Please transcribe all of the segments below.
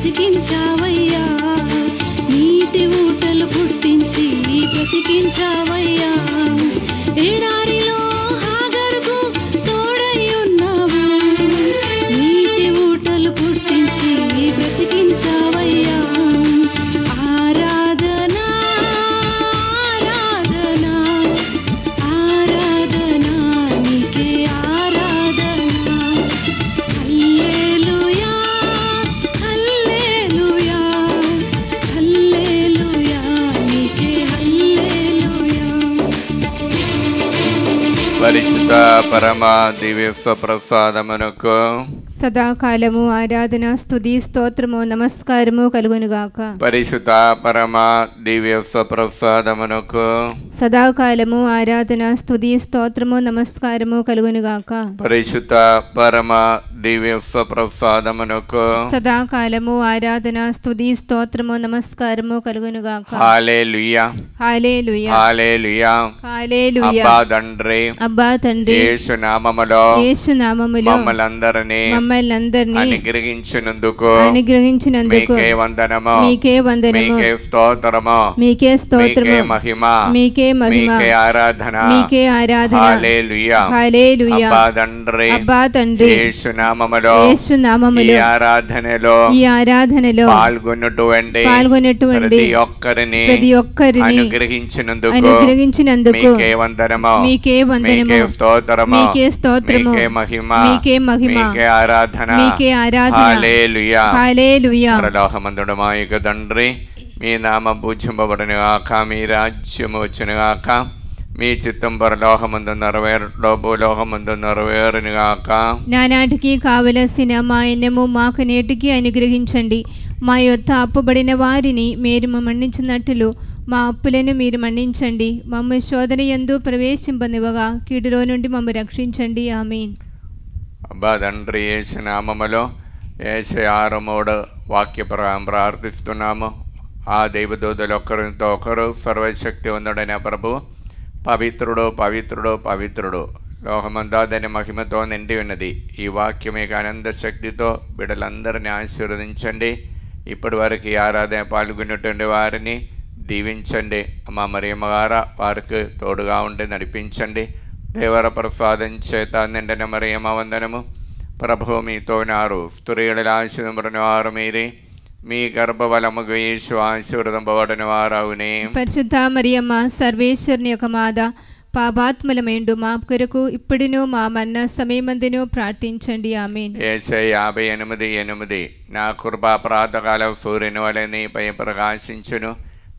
బ్రతికించావయ్యా, నీటి ఊటలు పుట్టించి బ్రతికించావయ్యా, ఎడారిలో హాగరుకు తోడై ఉన్నావు, నీటి ఊటలు పుట్టించి బ్రతికించావయ్యా. ఆరాధనా ఆరాధనా ఆరాధనా నీకే ఆరాధనా. హల్లెలూయా హల్లెలూయా హల్లెలూయా నీకే హల్లెలూయా. పరిశుద్ధ పరమ దివ్య ప్రసాదమునకు సదాకాలము ఆరాధన స్తుతి స్తోత్రము నమస్కారము కలుగునుగాక. పరిశుద్ధ పరమ దివ్య ప్రసాదమునకు సదాకాలము ఆరాధన స్తుతి స్తోత్రము నమస్కారము కలుగునుగాక. పరిశుద్ధ పరమ దివ్య ప్రసాదమునకు సదాకాలము ఆరాధన స్తుతి స్తోత్రము నమస్కారము కలుగునుగాక. హల్లెలూయా హల్లెలూయా హల్లెలూయా. హల్లెలూయా. అబ్బా తండ్రి, అబ్బా తండ్రి, యేసు నామములో యేసునామములో మమ్మల్నందరినీ అనుగ్రహించినందుకు మీకే వందనము, మీకే వందనము, మీకే స్తోత్రము, మీకే స్తోత్రము, మీకే మహిమ, మీకే మహిమ, మీకే ఆరాధన, మీకే ఆరాధన. హల్లెలూయా హల్లెలూయా. అబ్బా తండ్రి, అబ్బా తండ్రి, యేసు నామములో యేసునామములో ఈ ఆరాధనలో పాల్గొన్నటువంటి ప్రతి ఒక్కరిని అనుగ్రహించినందుకు మీకే వందనము, మీకే వందనము, మీకే స్తోత్రము, మీకే స్తోత్రము, మీకే మహిమ, మీకే మహిమ, మీకే ఆరాధన, మీకే ఆరాధన. హల్లెలూయా హల్లెలూయా. పరలోకమందుడు మా యొక్క తండ్రి, మీ నామం పూజింపబడును గాక, మీ రాజ్యము వచ్చును గాక, మీ చిత్తం పరలోకమందు నెరవేరులో భూలోకమందు నెరవేరును గాక. నానాటికి కావలసిన మా అన్నము మాకు నేటికి అనుగ్రహించండి. మా యొద్ద అప్పుబడిన వారిని మీరు మన్నించినట్లు మా అప్పులను మీరు మన్నించండి. మమ్మ శోధన యందు ప్రవేశింపనివ్వగా కీడులో నుండి మమ్మ రక్షించండి. ఆమేన్. అబ్బా తండ్రి, యేసు నామములో యేసయ్య 6 వాక్య ప్రార్థిస్తున్నాము. ఆ దైవదూతలు ఒకరితో ఒకరు సర్వశక్తి ఉందడైన ప్రభు పవిత్రుడు పవిత్రుడు పవిత్రుడు, లోకమంతా దాని మహిమతో నిండి ఉన్నది. ఈ వాక్యం యొక్క ఆనంద శక్తితో బిడ్డలందరినీ ఆశీర్వదించండి. ఇప్పటి వరకు ఈ ఆరాధన పాల్గొన్నటువంటి వారిని దీవించండి. అమ్మ మరియమ్మ గారు వారికి తోడుగా ఉండి నడిపించండి. దేవర ప్రసాదం చేత నిండిన మరియమ్మ వందనము. ప్రభువు మీతో నారు, స్త్రీలలో ఆశీర్వదింపబడిన వారు మీరే, మీ గర్భఫలముగు యేసు ఆశీర్వదింపబడిన వారవునే. పరిశుద్ధ మరియమ్మ సర్వేశ్వరుని యొక్క మాత, పాపాత్ములమైండు మా కొరకు ఇప్పుడును మా మరణ సమయమందును ప్రార్థించండి. ఆమేన్. యేసయ్య 58:8 నా కృపా ప్రాతకాల సూర్యుని వలె నీపై ప్రకాశించును,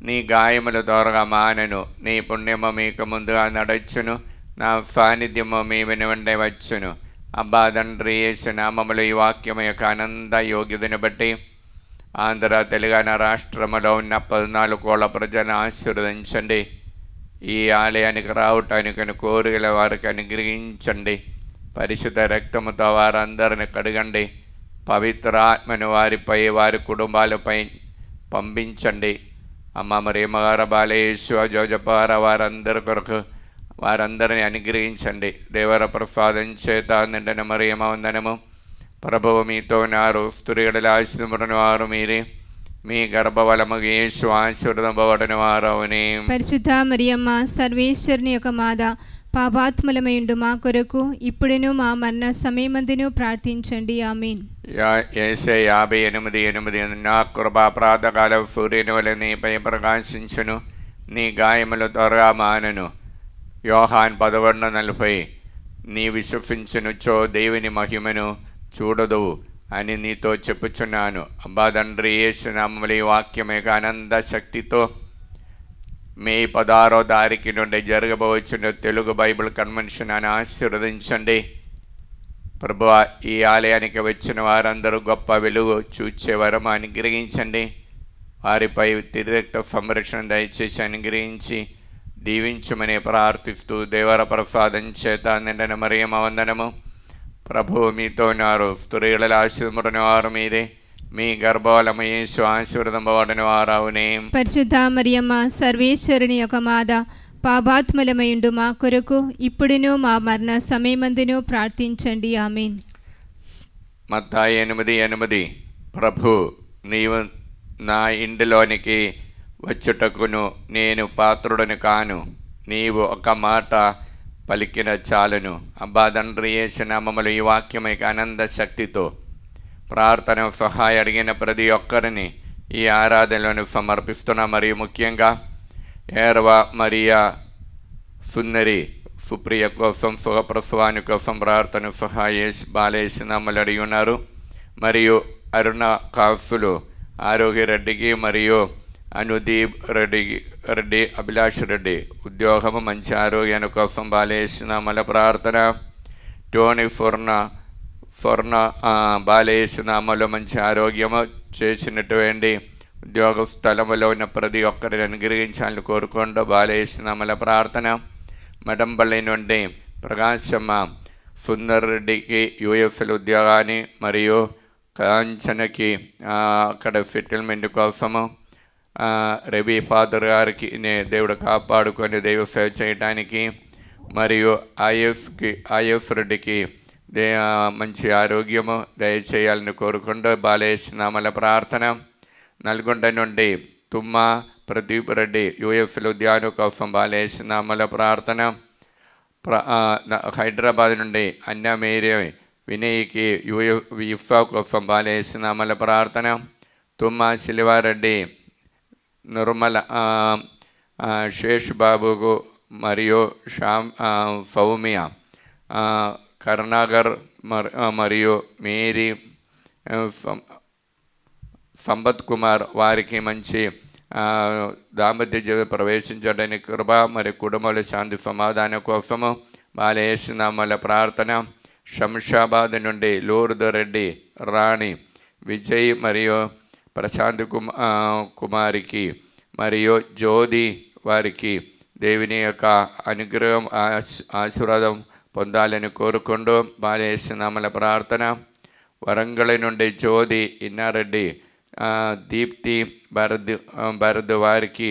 నీ గాయములు త్వరగా మానను, నీ పుణ్యము మీకు ముందుగా నడచును, నా సాన్నిధ్యము మీ వెనువెంటే వచ్చును. అబ్బా తండ్రి, యేసు నామములో ఈ వాక్యము యొక్క ఆనంద యోగ్యతను బట్టి ఆంధ్ర తెలంగాణ రాష్ట్రములో ఉన్న 14 కోట్ల ప్రజలను ఆశీర్వదించండి. ఈ ఆలయానికి రావటానికి కోరికల వారికి అనుగ్రహించండి. పరిశుద్ధ రక్తముతో వారందరిని కడగండి. పవిత్ర ఆత్మను వారిపై వారి కుటుంబాలపై పంపించండి. అమ్మ మరియమ్మ గారు, బాలయేసు, జోజపార వారందరి కొరకు వారందరిని అనుగ్రహించండి. దేవర ప్రసాదం చేత నిండిన మరియమ్మ వందనము. ప్రభువు మీతో నారు, స్త్రీలలో ఆశీర్వదింపబడిన వారు మీరే, మీ గర్భఫలముగు యేసు ఆశీర్వదింపబడిన వారవునే. పరిశుద్ధ మరియమ్మ సర్వేశ్వరుని యొక్క మాత, పాపాత్ములమైండు మా కొరకు ఇప్పుడును మా మరణ సమయమందును ప్రార్థించండి. ఆమేన్. యేసయ్య 58:8 నా కృపా ప్రాతకాల సూర్యుని వలె నీపై ప్రకాశించును, నీ గాయములు త్వరగా మానను. యోహాన్ 11:40 నీ విశ్వసించునుచో దేవుని మహిమను చూడదు అని నీతో చెప్పుచున్నాను. అబ్బా తండ్రి, యేసు నామములో ఈ వాక్యం యొక్క ఆనంద శక్తితో మే 16వ తారీఖు నుండి జరగబోచున్న తెలుగు బైబిల్ కన్వెన్షన్ అని ఆశీర్వదించండి. ప్రభువా, ఈ ఆలయానికి వచ్చిన వారందరూ గొప్ప వెలుగు చూచే వరం అనుగ్రహించండి. వారిపై తిరిరక్త సంరక్షణ దయచేసి అనుగ్రహించి దీవించమని ప్రార్థిస్తూ దేవర ప్రసాదం చేత నిండిన మరియమ్మ వందనము. ప్రభువు మీతో ఉన్నారు, స్త్రీలలో ఆశీర్వదింపబడిన వారు మీరే, మీ గర్భఫలము యేసు ఆశీర్వదింపబడిన వారవునే. పరిశుద్ధ మరియమ్మ సర్వేశ్వరుని యొక్క మాత, పాపాత్ములమైండు మా కొరకు ఇప్పుడును మా మరణ సమయమందును ప్రార్థించండి. ఆమేన్. మత్తయి 8:8 ప్రభు నీవు నా ఇంటిలోనికి వచ్చుటకును నేను పాత్రుడని కాను. నీవు ఒక మాట పలికిన చాలును. అబ్బా తండ్రి యేసు నామములో ఈ వాక్యమైక ఆనంద శక్తితో ప్రార్థన సహాయం అడిగిన ప్రతి ఒక్కరిని ఈ ఆరాధనలను సమర్పిస్తున్నా. మరియు ముఖ్యంగా ఏరవ మరియా సుందరి సుప్రియ కోసం సుఖప్రసవాని కోసం ప్రార్థన సహాయేష్ బాలేసి నామలు అడిగి ఉన్నారు. మరియు అరుణ కాసులు ఆరోగ్యరెడ్డికి మరియు అనుదీప్ రెడ్డి అభిలాష్ రెడ్డి ఉద్యోగము మంచి ఆరోగ్యాన్ని కోసం బాలేసినామల ప్రార్థన. టోనీ స్వర్ణ బాలేసినామలో మంచి ఆరోగ్యము చేసినటువంటి ఉద్యోగ స్థలములో ఉన్న ప్రతి ఒక్కరిని అనుగ్రహించాలని కోరుకుంటూ బాలేసినామల ప్రార్థన. మడంపల్లి నుండి ప్రకాశమ్మ సుందర్ రెడ్డికి యూఎఫ్ఎల్ ఉద్యోగాన్ని మరియు కాంచనకి అక్కడ సెటిల్మెంట్ కోసము రవి ఫాదర్ గారికి దేవుడు కాపాడుకొని దైవ సేవ చేయడానికి మరియు ఐఎఫ్ రెడ్డికి మంచి ఆరోగ్యము దయచేయాలని కోరుకుంటూ బాలేసినామల ప్రార్థన. నల్గొండ నుండి తుమ్మ ప్రదీప్ రెడ్డి యూఎఫ్ఎల్ ఉద్యానం కోసం బాలేసినామల ప్రార్థన. హైదరాబాద్ నుండి అన్య మేరీ వినయ్కి ఇఫ్ఫా కోసం బాలేసినామల ప్రార్థన. తుమ్మ శిల్వారెడ్డి నిర్మల శేష్ బాబుకు మరియు సౌమ్య కరుణాగర్ మరియు మేరీ సంపత్ కుమార్ వారికి మంచి దాంపత్య జీవితం ప్రవేశించడానికి కృప మరియు కుటుంబంలో శాంతి సమాధానం కోసము బాలేసినామల ప్రార్థన. శంషాబాద్ నుండి లూర్దు రెడ్డి రాణి విజయ్ మరియు ప్రశాంత్ కుమారికి మరియు జ్యోతి వారికి దేవుని యొక్క అనుగ్రహం ఆశీర్వాదం పొందాలని కోరుకుంటూ బాలేసినామల ప్రార్థన. వరంగల్ నుండి జ్యోతి ఇన్నారెడ్డి దీప్తి భరద్ వారికి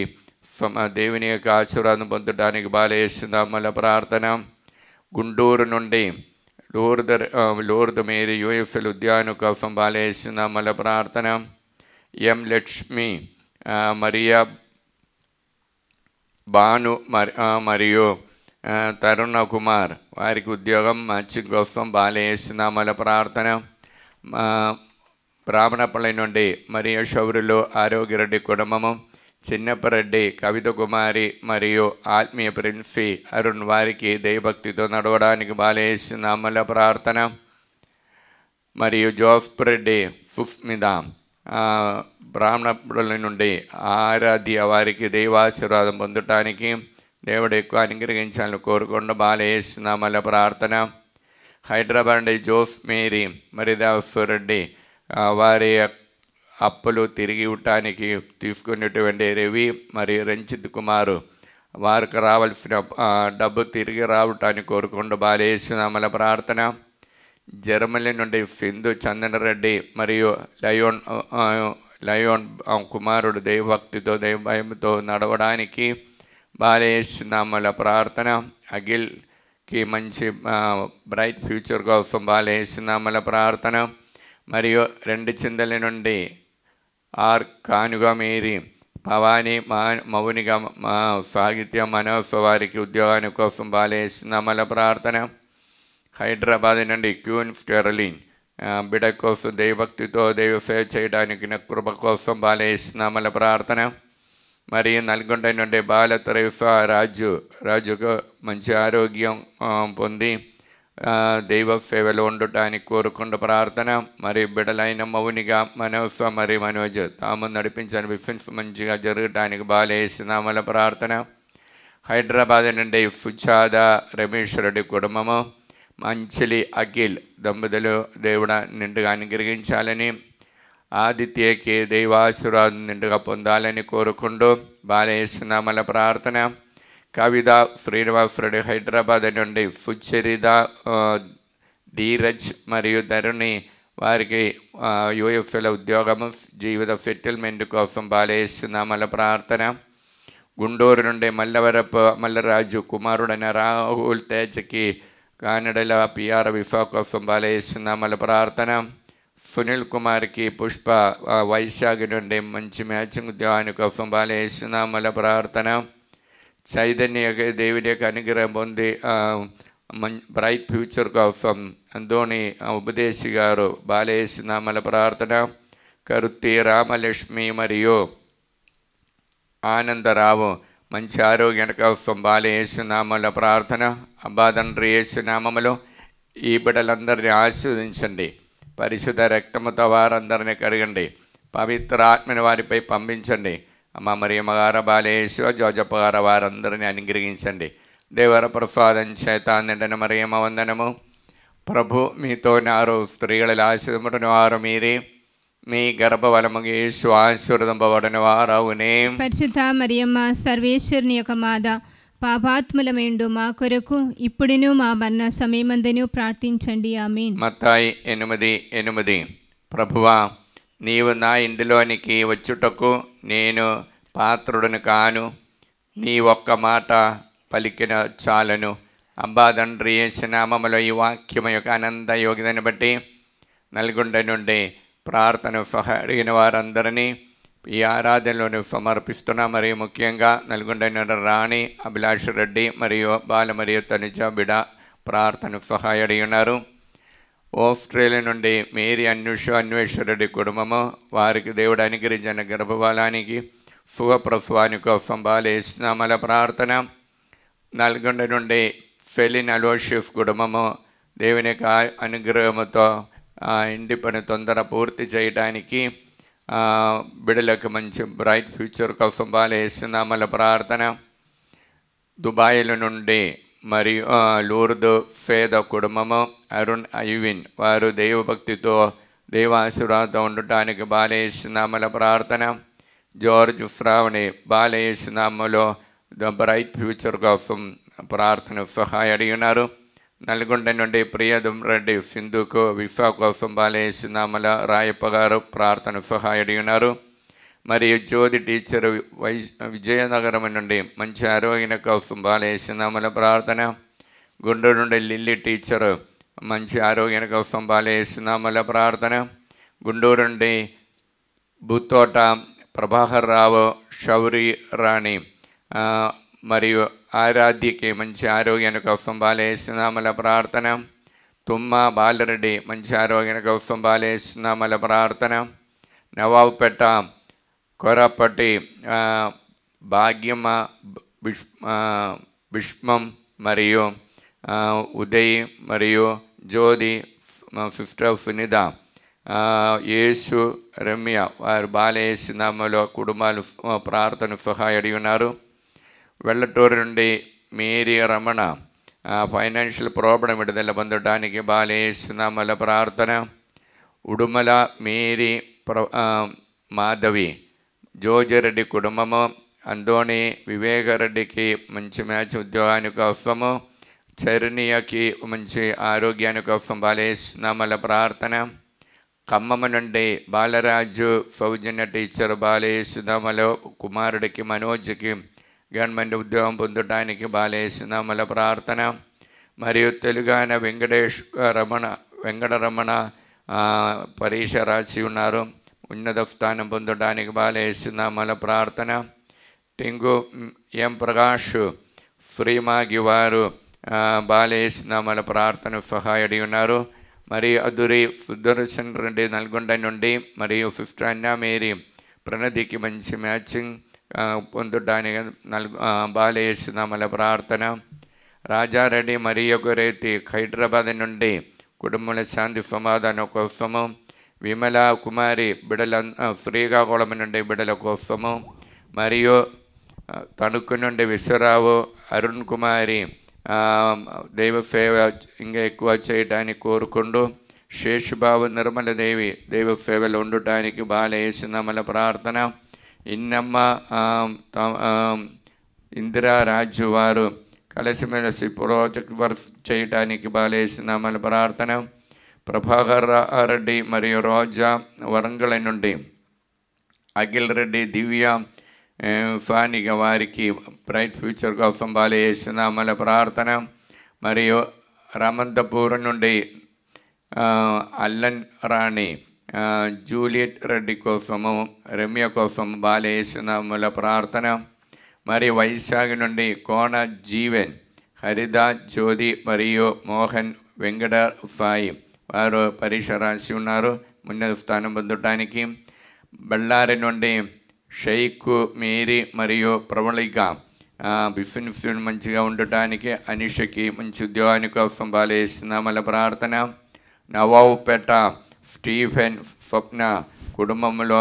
దేవుని యొక్క ఆశీర్వాదం పొందడానికి బాలేసినామల ప్రార్థన. గుంటూరు నుండి లూర్దు మేరీ యూఎఫ్ఎల్ ఉద్యానం కోసం బాలేసినామల ప్రార్థన. ఎం లక్ష్మి మరియా భాను మరియు తరుణ కుమార్ వారికి ఉద్యోగం మంచి కోసం బాలేసినామల ప్రార్థన. బ్రాహ్మణపల్లి నుండి మరియా శౌరులు ఆరోగ్యరెడ్డి కుటుంబము చిన్నప్పరెడ్డి కవిత కుమారి మరియు ఆత్మీయ ప్రిన్సి అరుణ్ వారికి దైవభక్తితో నడవడానికి బాలేసినామల ప్రార్థన. మరియు జోసఫ్ రెడ్డి సుస్మిత బ్రాహ్మణపల్లి నుండి ఆరాధ్య వారికి దైవాశీర్వాదం పొందటానికి దేవుడు ఎక్కువ అనుగ్రహించాలని కోరుకుంటూ బాలేసినామల ప్రార్థన. హైదరాబాద్ నుండి జోస్ మేరీ మరిదాసురెడ్డి వారి అప్పులు తిరిగి ఇవ్వటానికి తీసుకున్నటువంటి రవి మరియు రంజిత్ కుమారు వారికి రావాల్సిన డబ్బు తిరిగి రావటానికి కోరుకుంటూ బాలేసినామల ప్రార్థన. జర్మనీ నుండి సింధు చందనరెడ్డి మరియు లయోన్ కుమారుడు దైవభక్తితో దైవభయంతో నడవడానికి బాలేసినామల ప్రార్థన. అఖిల్కి మంచి బ్రైట్ ఫ్యూచర్ కోసం బాలేసినామల ప్రార్థన. మరియు రెండు చిందల నుండి కానుగా మేరీ భవానీ మౌనిగా సాహిత్య మనోస్ వారికి ఉద్యోగాని కోసం బాలేసినామల ప్రార్థన. హైదరాబాద్ నుండి క్యూన్ స్టెర్లిన్ బిడ కోసం దైవభక్తితో దైవ సేవ చేయడానికి కృప కోసం బాలేసినామల ప్రార్థన. మరియు నల్గొండ నుండి బాల తెరేసా రాజుకు మంచి ఆరోగ్యం పొంది దైవ సేవలో ఉండటానికి కోరుకుంటూ ప్రార్థన. మరియు బిడలైన మౌనిగా మనోస మరియు మనోజ్ తాము నడిపించిన విఫెన్స్ మంచిగా జరగటానికి బాలేసినామల ప్రార్థన. హైదరాబాద్ నుండి సుజాత రమేష్ రెడ్డి కుటుంబము మంచిలి అఖిల్ దంపతులు దేవుడు నిండుగా అనుగ్రహించాలని ఆదిత్యకి దైవాశీర్వాదం నిండుగా పొందాలని కోరుకుంటూ బాలేసినామల ప్రార్థన. కవిత శ్రీనివాస్ రెడ్డి హైదరాబాద్ నుండి సుచరిత ధీరజ్ మరియు ధరుణి వారికి యూఎఫ్ఎల్ ఉద్యోగము జీవిత సెటిల్మెంట్ కోసం బాలేసినామల ప్రార్థన. గుంటూరు నుండి మల్లరాజు కుమారుడైన రాహుల్ తేజకి కానడల పిఆర్ విఫా కోసం బాలేసినామల ప్రార్థన. సునీల్ కుమార్కి పుష్ప వైశాఖ నుండి మంచి మ్యాచింగ్ ఉద్యోగాని కోసం బాలేస్తున్నామల ప్రార్థన. చైతన్య దేవుని యొక్క అనుగ్రహం పొంది బ్రైట్ ఫ్యూచర్ కోసం అంతోని ఉపదేశి గారు బాలేస్తున్నామల ప్రార్థన. కరుత్తి రామలక్ష్మి మరియు ఆనందరావు మంచి ఆరోగ్యం కోసం బాలేస్తున్నామల ప్రార్థన. అబ్బా తండ్రి యేసు నామములో ఈ బిడ్డలందరినీ ఆశీర్వదించండి. పరిశుద్ధ రక్తముతో వారందరినీ కడగండి. పవిత్ర ఆత్మని వారిపై పంపించండి. అమ్మ మరియమ్మ గారు బాలేసు జోజప్ప గారు వారందరినీ అనుగ్రహించండి. దేవర ప్రసాదం చేత నిండిన మరియమ్మ వందనము. ప్రభు మీతో నారు స్త్రీలలో ఆశీర్వదింపబడిన వారు మీరే, మీ గర్భఫలము యేసు ఆశీర్వదింపబడిన వారవునే. పరిశుద్ధ మరియమ్మ సర్వేశ్వరుని యొక్క మాత, పాపాత్ములమేండు మా కొరకు ఇప్పుడును మా మరణ సమయమందును ప్రార్థించండి. ఆమేన్. మత్తాయి 8:8. ప్రభువా, నీవు నా ఇంటిలోనికి వచ్చుటకు నేను పాత్రుడను కాను, నీ ఒక్క మాట పలికిన చాలను. అబ్బా తండ్రి యేసు నామములో ఈ వాక్యము యొక్క అనంత యోగ్యతను బట్టి నల్గొండ నుండి ప్రార్థన అడిగిన వారందరినీ ఈ ఆరాధనలోని సమర్పిస్తున్నా. మరియు ముఖ్యంగా నల్గొండ నుండి రాణి అభిలాష్ రెడ్డి మరియు బాల మరియు తనుజ బిడ ప్రార్థన సహాయడి ఉన్నారు. ఆస్ట్రేలియా నుండి మేరీ అన్వేషరెడ్డి కుటుంబము, వారికి దేవుడు అనుగ్రహించిన గర్భఫలానికి సుఖప్రసవాని కోసం బాలేస్తున్నామల ప్రార్థన. నల్గొండ నుండి ఫెలిన్ అలోషిఫ్ కుటుంబము, దేవుని యొక్క అనుగ్రహముతో ఇంటి పని తొందర పూర్తి చేయడానికి బిడ్డలకు మంచి బ్రైట్ ఫ్యూచర్ కోసం బాలేస్తున్నామల ప్రార్థన. దుబాయ్ల నుండి మరియు లూర్దు ఫేద కుటుంబము, అరుణ్ ఐవిన్, వారు దైవభక్తితో దైవాశీర్వాదంతో ఉండటానికి బాలేస్తున్నామల ప్రార్థన. జార్జ్ శ్రావణి బాలేస్తున్నామలో ద బ్రైట్ ఫ్యూచర్ కోసం ప్రార్థన సహాయడి ఉన్నారు. నల్గొండ నుండి ప్రియదం రెడ్డి సింధుకు విఫా కోసం బాలేస్తున్నామల రాయప్ప గారు ప్రార్థన సహాయడి ఉన్నారు. మరియు జ్యోతి టీచర్ విజయనగరం నుండి మంచి ఆరోగ్యం కోసం బాలేస్తున్నామల ప్రార్థన. గుంటూరు నుండి లిల్లీ టీచర్ మంచి ఆరోగ్యం కోసం బాలేస్తున్నామల ప్రార్థన. గుంటూరు నుండి బుత్తోట ప్రభాకర్ రావు, శౌరి రాణి మరియు ఆరాధ్యకి మంచి ఆరోగ్యం కోసం బాలేస్తున్నామల ప్రార్థన. తుమ్మ బాలరెడ్డి మంచి ఆరోగ్యం కోసం బాలేస్తున్నామల ప్రార్థన. నవాబుపేట కొరపటి భాగ్యమ్మ, విష్మం మరియు ఉదయ్ మరియు జ్యోతి, సిస్టర్ సునిత, యేసు, రమ్య, వారు బాలేస్తున్నామలో కుటుంబాలు ప్రార్థన సహాయడి ఉన్నారు. వెల్లటూరు నుండి మేరీ రమణ ఫైనాన్షియల్ ప్రాబ్లం విడుదల పొందడానికి బాలేస్తున్నామల ప్రార్థన. ఉడుమల మేరీ మాధవి, జోజిరెడ్డి కుటుంబము, అందోని వివేకరెడ్డికి మంచి మ్యాచ్ ఉద్యోగాని కోసము, చరణ్యకి మంచి ఆరోగ్యాని కోసం బాలేస్తున్నామల ప్రార్థన. ఖమ్మం నుండి బాలరాజు సౌజన్య టీచర్ బాలేస్తున్నామలో కుమారుడికి మనోజ్కి గవర్నమెంట్ ఉద్యోగం పొందడానికి బాలేస్తున్నామల ప్రార్థన. మరియు తెలుగాన వెంకటరమణ పరీక్ష రాసి ఉన్నారు, ఉన్నత స్థానం పొందడానికి బాలేస్తున్నామల ప్రార్థన. టింగు ఎం ప్రకాష్ శ్రీమాగి వారు బాలేస్తున్నామల ప్రార్థన సహాయడి ఉన్నారు. మరియు అదురి సుదర్శన్ రెడ్డి నల్గొండ నుండి మరియు సిస్టర్ అన్నా మేరీ ప్రణతికి మంచి మ్యాచింగ్ పొందడానికి బాలేస్తున్నామల ప్రార్థన. రాజారెడ్డి మరియు గురేతి హైదరాబాద్ నుండి కుటుంబాల శాంతి సమాధానం కోసము, విమల కుమారి బిడల శ్రీకాకుళం నుండి బిడల కోసము, మరియు తణుకు నుండి విశ్వరావు, అరుణ్ కుమారి దైవ సేవ ఇంకా ఎక్కువ చేయడానికి కోరుకుంటూ, శేషుబాబు, నిర్మలదేవి దైవ సేవలో ఉండటానికి బాలేస్తున్నామల ప్రార్థన. ఇన్నమ్మ, ఇందిరారాజు వారు కలిసిమెలిసి ప్రాజెక్ట్ వర్క్ చేయడానికి బాలేస్తున్నామల ప్రార్థన. ప్రభాకర్ రెడ్డి మరియు రోజా వరంగల్ నుండి, అఖిల్ రెడ్డి, దివ్య, ఫానిగా వారికి బ్రైట్ ఫ్యూచర్ కోసం బాలేస్తున్నామల ప్రార్థన. మరియు రామంతపూర్ నుండి అల్లన్ రాణి జూలియట్ రెడ్డి కోసము, రమ్య కోసము బాలయేసునామముల ప్రార్థన. మరి వైశాఖ నుండి కోన జీవన్, హరిత, జ్యోతి మరియు మోహన్ వెంకట ఫాయి వారు పరీక్ష రాసి ఉన్నారు ఉన్నత స్థానం పొందటానికి. బళ్ళారి నుండి షైక్ మేరీ మరియు ప్రవళిక బిఫిన్ మంచిగా ఉండటానికి, అనిషకి మంచి ఉద్యోగాని కోసం బాలయేసునామముల ప్రార్థన. నవాబుపేట స్టీఫెన్ స్వప్న కుటుంబంలో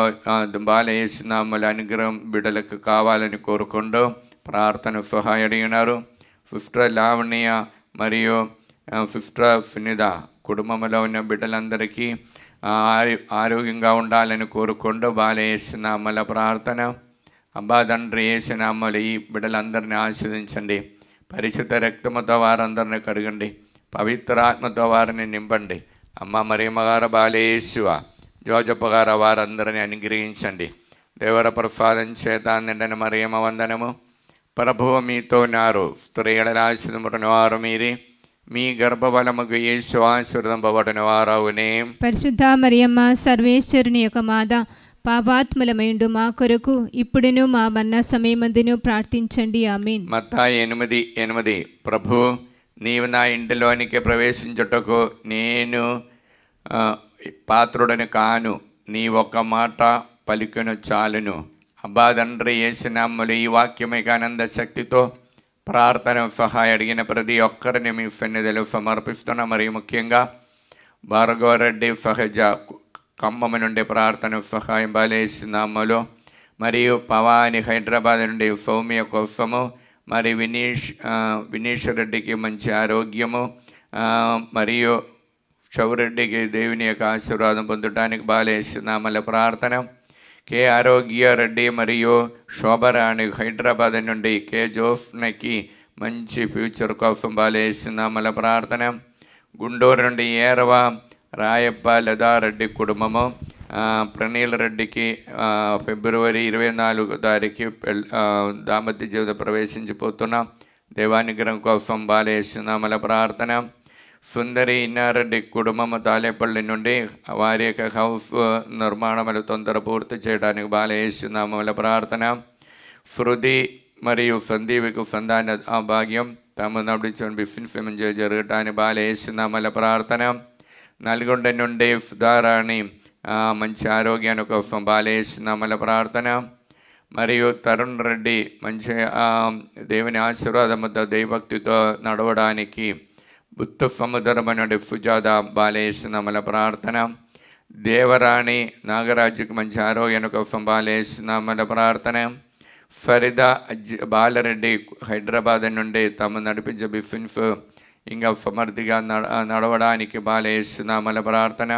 బాలయేసునామముల అనుగ్రహం బిడ్డలకు కావాలని కోరుకుంటూ ప్రార్థన సహాయం అడిగినారు. సిస్టర్ లావణ్య మరియు సిస్టర్ సునిత కుటుంబంలో ఉన్న బిడ్డలందరికీ ఆరోగ్యంగా ఉండాలని కోరుకుంటూ బాలయేసునామముల ప్రార్థన. అబ్బా తండ్రి యేసునామములో ఈ బిడ్డలందరినీ ఆశీర్వదించండి. పరిశుద్ధ రక్తముతో వారందరిని కడగండి, పవిత్రాత్మతో వారిని నింపండి. అమ్మ మరియమ్మ గారు, బాలయేసువ, జోజప్ప గారు వారందరిని అనుగ్రహించండి. దేవర ప్రసాదం చేత నిండని మరియమ్మ వందనము. ప్రభువు మీతో ఉన్నారు, స్త్రీల ఆశీర్వదింపబడిన వారు మీరే, మీ గర్భఫలముకు యేసు ఆశీర్వదింపబడిన వారవునే. పరిశుద్ధ మరియమ్మ సర్వేశ్వరుని యొక్క మాత, పాపాత్ములమైండు మా కొరకు ఇప్పుడును మా మరణ సమయమందును ప్రార్థించండి. ఆమేన్. మత్తాయి 8:8 ప్రభు, నీవు నా ఇంటిలోనికి ప్రవేశించుటకు నేను పాత్రుడని కాను, నీ ఒక్క మాట పలికెను చాలును. అబ్బా తండ్రి యేసునామములో ఈ వాక్యమిక ఆనంద శక్తితో ప్రార్థన సహాయం అడిగిన ప్రతి ఒక్కరిని మీ సన్నిధిలో సమర్పిస్తున్నా. మరియు ముఖ్యంగా భార్గవరెడ్డి సహజ ఖమ్మం నుండి ప్రార్థన సహాయం బాలయేసునామములో, మరియు పవాని హైదరాబాద్ నుండి సౌమ్య కోసము, మరి వినీష్ రెడ్డికి మంచి ఆరోగ్యము, మరియు చౌరెడ్డికి దేవుని యొక్క ఆశీర్వాదం పొందడానికి బాలయేసునామముల ప్రార్థన. కే ఆరోగ్య రెడ్డి మరియు శోభరాణి హైదరాబాద్ నుండి కే జోఫ్నకి మంచి ఫ్యూచర్ కోసం బాలయేసునామముల ప్రార్థన. గుంటూరు నుండి ఏరవ రాయప్ప లదారెడ్డి కుటుంబము, ప్రణీల్ రెడ్డికి ఫిబ్రవరి 24 తారీఖు దాంపత్య జీవితం ప్రవేశించిపోతున్నాం. దేవానుగ్రహం కోసం బాలయేసునామముల ప్రార్థన. సుందరి ఇన్నారెడ్డి కుటుంబము తాలేపల్లి నుండి వారి యొక్క హౌస్ నిర్మాణములు తొందర పూర్తి చేయడానికి బాలయేసునామముల ప్రార్థన. శృతి మరియు సందీవికు సంతాన భాగ్యం తాము నడిచిన బిఫిన్స్ జరగటానికి బాలయేసునామముల ప్రార్థన. నల్గొండ నుండి సుధారాణి మంచి ఆరోగ్యాన్ని కోసం బాలయేసునామముల ప్రార్థన. మరియు తరుణ్ రెడ్డి మంచి దేవుని ఆశీర్వాదముతో దైవభక్తితో నడవడానికి బుద్ధ సముద్రం నుండి సుజాత బాలయేసునామముల ప్రార్థన. దేవరాణి నాగరాజుకి మంచి ఆరోగ్యాన్ని కోసం బాలయేసునామముల ప్రార్థన. ఫరిదా బాలరెడ్డి హైదరాబాద్ నుండి తమ నడిపించే బిఫిన్స్ ఇంకా సమర్థిగా నడవడానికి బాలయేసునామముల ప్రార్థన.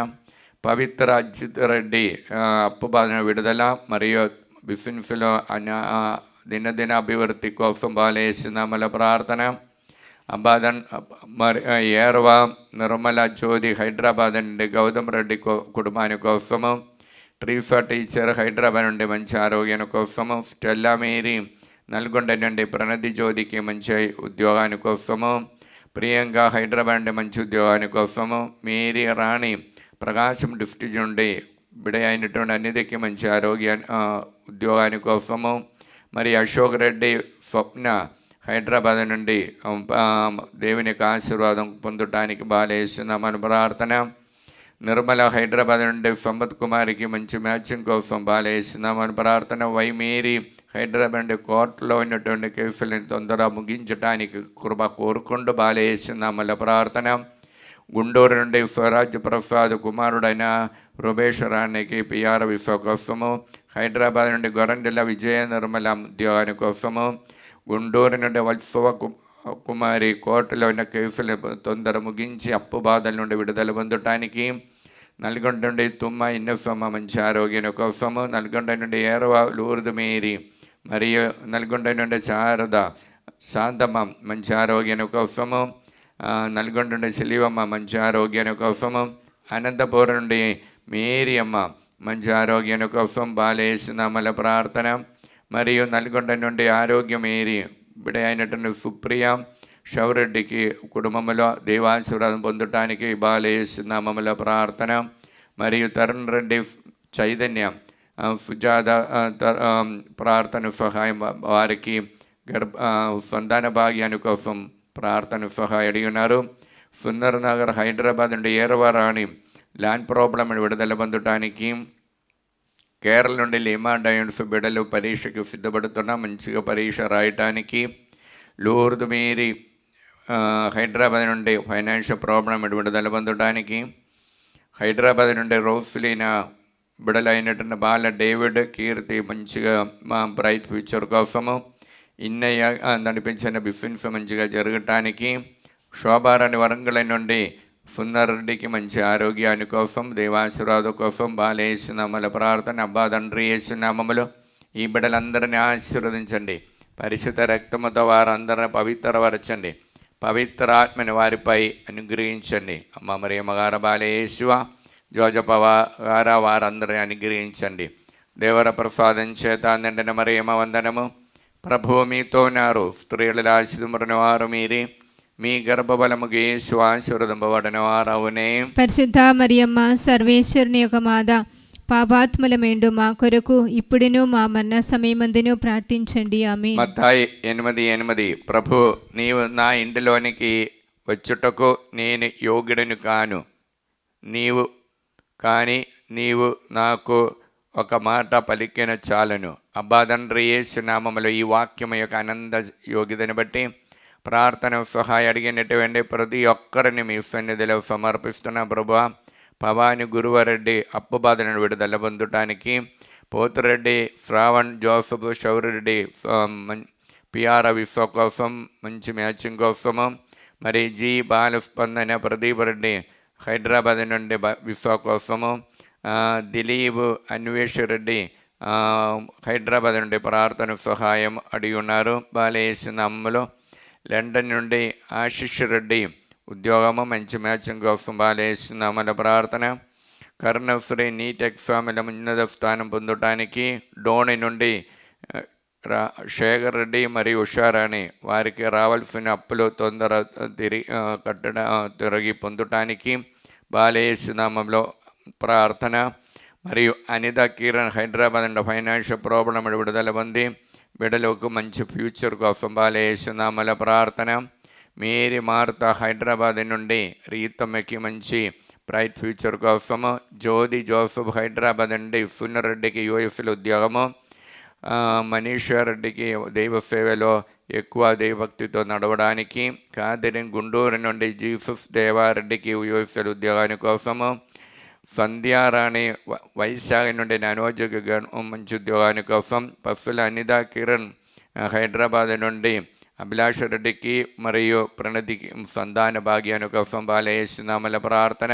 పవిత్ర అజిత్ రెడ్డి అప్పు బాధన విడుదల మరియు బిఫిన్స్లో దినదిన అభివృద్ధి కోసం బాలయేసునామముల ప్రార్థన. అబ్బాదన్ మరి ఏర్వా నిర్మల జ్యోతి హైదరాబాద్ నుండి గౌతమ్ రెడ్డి కుటుంబాని కోసము. ట్రీఫా టీచర్ హైదరాబాద్ నుండి మంచి ఆరోగ్యాన్ని కోసము. స్టెల్లా మేరీ నల్గొండ నుండి ప్రణతి జ్యోతికి మంచి ఉద్యోగాని కోసము. ప్రియాంక హైదరాబాద్ నుండి మంచి ఉద్యోగాని కోసము. మేరీ రాణి ప్రకాశం డిస్ట్రిక్ట్ నుండి బిడ అయినటువంటి అన్నిటికీ మంచి ఉద్యోగాని కోసము. మరి అశోక్ రెడ్డి స్వప్న హైదరాబాద్ నుండి దేవుని యొక్క ఆశీర్వాదం పొందటానికి బాలయేసునామముల ప్రార్థన. నిర్మల హైదరాబాద్ నుండి సంపత్ కుమార్కి మంచి మ్యాచింగ్ కోసం బాలయేసునామముల ప్రార్థన. వైమేరీ హైదరాబాద్ నుండి కోర్టులో ఉన్నటువంటి కేసులను తొందరగా ముగించడానికి కృప కోరుకుంటూ బాలయేసునామముల ప్రార్థన. గుంటూరు నుండి స్వరాజ్ ప్రసాద్ కుమారుడైన రూపేశ్వరానికి పిఆర్ విశ్వ కోసము. హైదరాబాద్ నుండి గొరండెల విజయ నిర్మల ఉద్యోగాని కోసము. గుంటూరు నుండి వత్సవ కుమారి కోర్టులో ఉన్న కేసులు తొందర ముగించి అప్పు బాధల నుండి విడుదల పొందటానికి. నల్గొండ నుండి తుమ్మ ఇన్నసమ్మ మంచి ఆరోగ్యం కోసము. నల్గొండ నుండి ఏరవ లూర్దు మేరీ మరియు నల్గొండ నుండి శాంతమ్మ మంచి ఆరోగ్యం కోసము. నల్గొండ నుండి శిలివమ్మ మంచి ఆరోగ్యం కోసము. అనంతపురం నుండి మేరీ అమ్మ మంచి ఆరోగ్యం కోసం బాలయేసునామముల ప్రార్థన. మరియు నల్గొండ నుండి ఆరోగ్యం మేరీ బిడ అయినటువంటి సుప్రియ షౌరెడ్డికి కుటుంబంలో దేవాశీర్వాదం పొందటానికి బాలయేసునామముల ప్రార్థన. మరియు తరుణ్ రెడ్డి చైతన్య సుజాత ప్రార్థన సహాయం వారికి సంతాన భాగ్యాని కోసం ప్రార్థన సహాయం అడిగి ఉన్నారు. సుందర్ నగర్ హైదరాబాద్ నుండి ఏరవరాణి ల్యాండ్ ప్రాబ్లం విడుదల పొందడానికి, కేరళ నుండి లీమా డయోన్స్ బిడ్డలు పరీక్షకు సిద్ధపడుతున్న మంచిగా పరీక్ష రాయటానికి, లూర్దు మీరి హైదరాబాద్ నుండి ఫైనాన్షియల్ ప్రాబ్లం విడుదల పొందడానికి, హైదరాబాద్ నుండి రోస్లీనా బిడలైనటువంటి బాల డేవిడ్ కీర్తి మంచిగా మా బ్రైట్ ఫ్యూచర్ కోసము, ఇన్నయ్య నడిపించిన బిజినెస్ మంచిగా జరగటానికి, శోభారాణి వరంగల్ నుండి సుందర్ రెడ్డికి మంచి ఆరోగ్యాన్ని కోసం, దేవాశీర్వాదం కోసం బాలేసునామల ప్రార్థన. అబ్బా తండ్రి యేసునామములో ఈ బిడ్డలందరినీ ఆశీర్వదించండి. పరిశుద్ధ రక్తముతో వారందరిని పవిత్రపరచండి. పవిత్రాత్మని వారిపై అనుగ్రహించండి. అమ్మ మరియమ్మ గారు బాలేసువ జోజప గారా వారందరిని అనుగ్రహించండి. దేవర ప్రసాదం చేత నిండిన మరియమ్మ వందనము. ప్రభువు మీతో ఉన్నారు, స్త్రీలలో ఆశీర్వదింపబడిన వారు మీరే, మీ గర్భఫలముకు యేసు ఆశీర్వదింపబడిన వారవునే. పరిశుద్ధ మరియమ్మ సర్వేశ్వరుని యొక్క మాత, పాపాత్ములమేండు మా కొరకు ఇప్పుడును మా మరణ సమయమందును ప్రార్థించండి. ఆమేన్. మత్తయి 8:8 ప్రభు నీవు నా ఇంటిలోనికి వచ్చుటకు నేను యోగ్యుడను కాను, నీవు నాకు ఒక మాట పలికిన చాలను. అబ్బా తండ్రి యేసు నామములో ఈ వాక్యము యొక్క ఆనంద యోగ్యతను బట్టి ప్రార్థన సహాయం అడిగినటువంటి ప్రతి ఒక్కరిని మీ సన్నిధిలో సమర్పిస్తున్న ప్రభువా. పవాని గురువరెడ్డి అప్పు బాధలను విడుదల పొందటానికి, పోతురెడ్డి శ్రావణ్ జోసఫ్ శౌరెడ్డి పిఆర్ విశ్వ కోసం మంచి మ్యాచింగ్ కోసము, మరి జి బాలస్పందన ప్రదీప్ రెడ్డి హైదరాబాద్ నుండి విశ్వ కోసము, దిలీప్ అన్వేష్ రెడ్డి హైదరాబాద్ నుండి ప్రార్థన సహాయం అడిగి ఉన్నారు. బాలేసునామములో లండన్ నుండి ఆశిష్ రెడ్డి ఉద్యోగము మంచి మ్యాచింగ్ కోసం బాలేసునామల ప్రార్థన. కర్ణశ్రీ నీట్ ఎగ్జామ్ల ఉన్నత స్థానం పొందటానికి, డోని నుండి శేఖర్ రెడ్డి మరియు ఉషారాణి వారికి రావాల్సిన అప్పులు తొందర తిరిగి పొందటానికి బాలేసునామంలో ప్రార్థన. మరియు అనిత కిరణ్ హైదరాబాద్ నుండి ఫైనాన్షియల్ ప్రాబ్లం విడుదల పొంది బిడ్డలకు మంచి ఫ్యూచర్ కోసం బాలేసునామల ప్రార్థన. మేరీ మార్త హైదరాబాద్ నుండి రీతమ్మకి మంచి బ్రైట్ ఫ్యూచర్ కోసము, జ్యోతి జోసఫ్ హైదరాబాద్ నుండి సున్నరెడ్డికి యూఎస్లో ఉద్యోగము, మనీషా రెడ్డికి దైవ సేవలో ఎక్కువ దైవభక్తితో నడవడానికి, కాదిరిన్ గుంటూరు నుండి జీసస్ దేవారెడ్డికి యూఎస్లో ఉద్యోగాని కోసము, సంధ్యారాణి వైశాఖ నుండి నానోజకి మంచి ఉద్యోగాని కోసం, పసుల అనిత కిరణ్ హైదరాబాద్ నుండి అభిలాష రెడ్డికి మరియు ప్రణతికి సంతాన భాగ్యాని కోసం బాలేసునామల ప్రార్థన.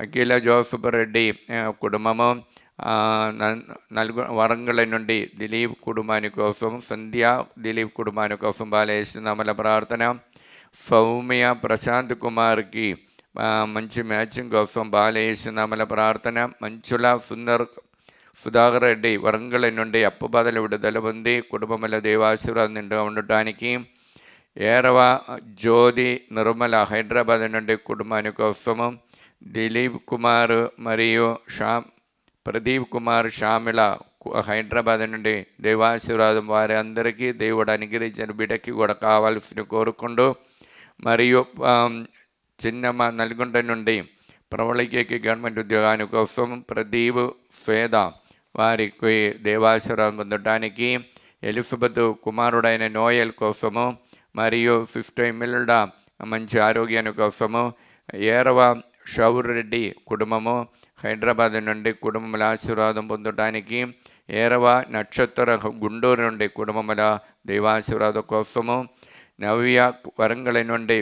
అఖిల జోసఫ్ రెడ్డి కుటుంబము వరంగల్ నుండి దిలీప్ కుటుంబాని కోసం, సంధ్య దిలీప్ కుటుంబాని కోసం బాలేసునామల ప్రార్థన. సౌమ్య ప్రశాంత్ కుమార్కి మంచి మ్యాచింగ్ కోసం బాలేసునామల ప్రార్థన. మంచుల సుధాకర్ రెడ్డి వరంగల్ నుండి అప్పు బాధలు విడుదల పొంది కుటుంబంలో దేవాశీర్వాదం నిండుగా ఉండటానికి, ఏరవ జ్యోతి నిర్మల హైదరాబాద్ నుండి కుటుంబాని కోసము, దిలీప్ కుమార్ మరియు ప్రదీప్ కుమార్ షామిల హైదరాబాద్ నుండి దేవాశీర్వాదం వారి అందరికీ దేవుడు అనుగ్రహించిన బిడ్డకి కూడా కావాల్సిన కోరుకుంటూ, మరియు చిన్నమ్మ నల్గొండ నుండి ప్రవళికకి గవర్నమెంట్ ఉద్యోగాని కోసం ప్రదీప్ స్వేద వారికి దేవాశీర్వాదం పొందడానికి, ఎలిజబెత్ కుమారుడైన నోయల్ కోసము మరియు 50 మిల్డా మంచి ఆరోగ్యాని కోసము, ఏరవ షౌర్ రెడ్డి కుటుంబము హైదరాబాద్ నుండి కుటుంబముల ఆశీర్వాదం పొందడానికి, ఏరవ నక్షత్ర గుంటూరు నుండి కుటుంబముల దైవాశీర్వాదం కోసము, నవ్య వరంగల్ నుండి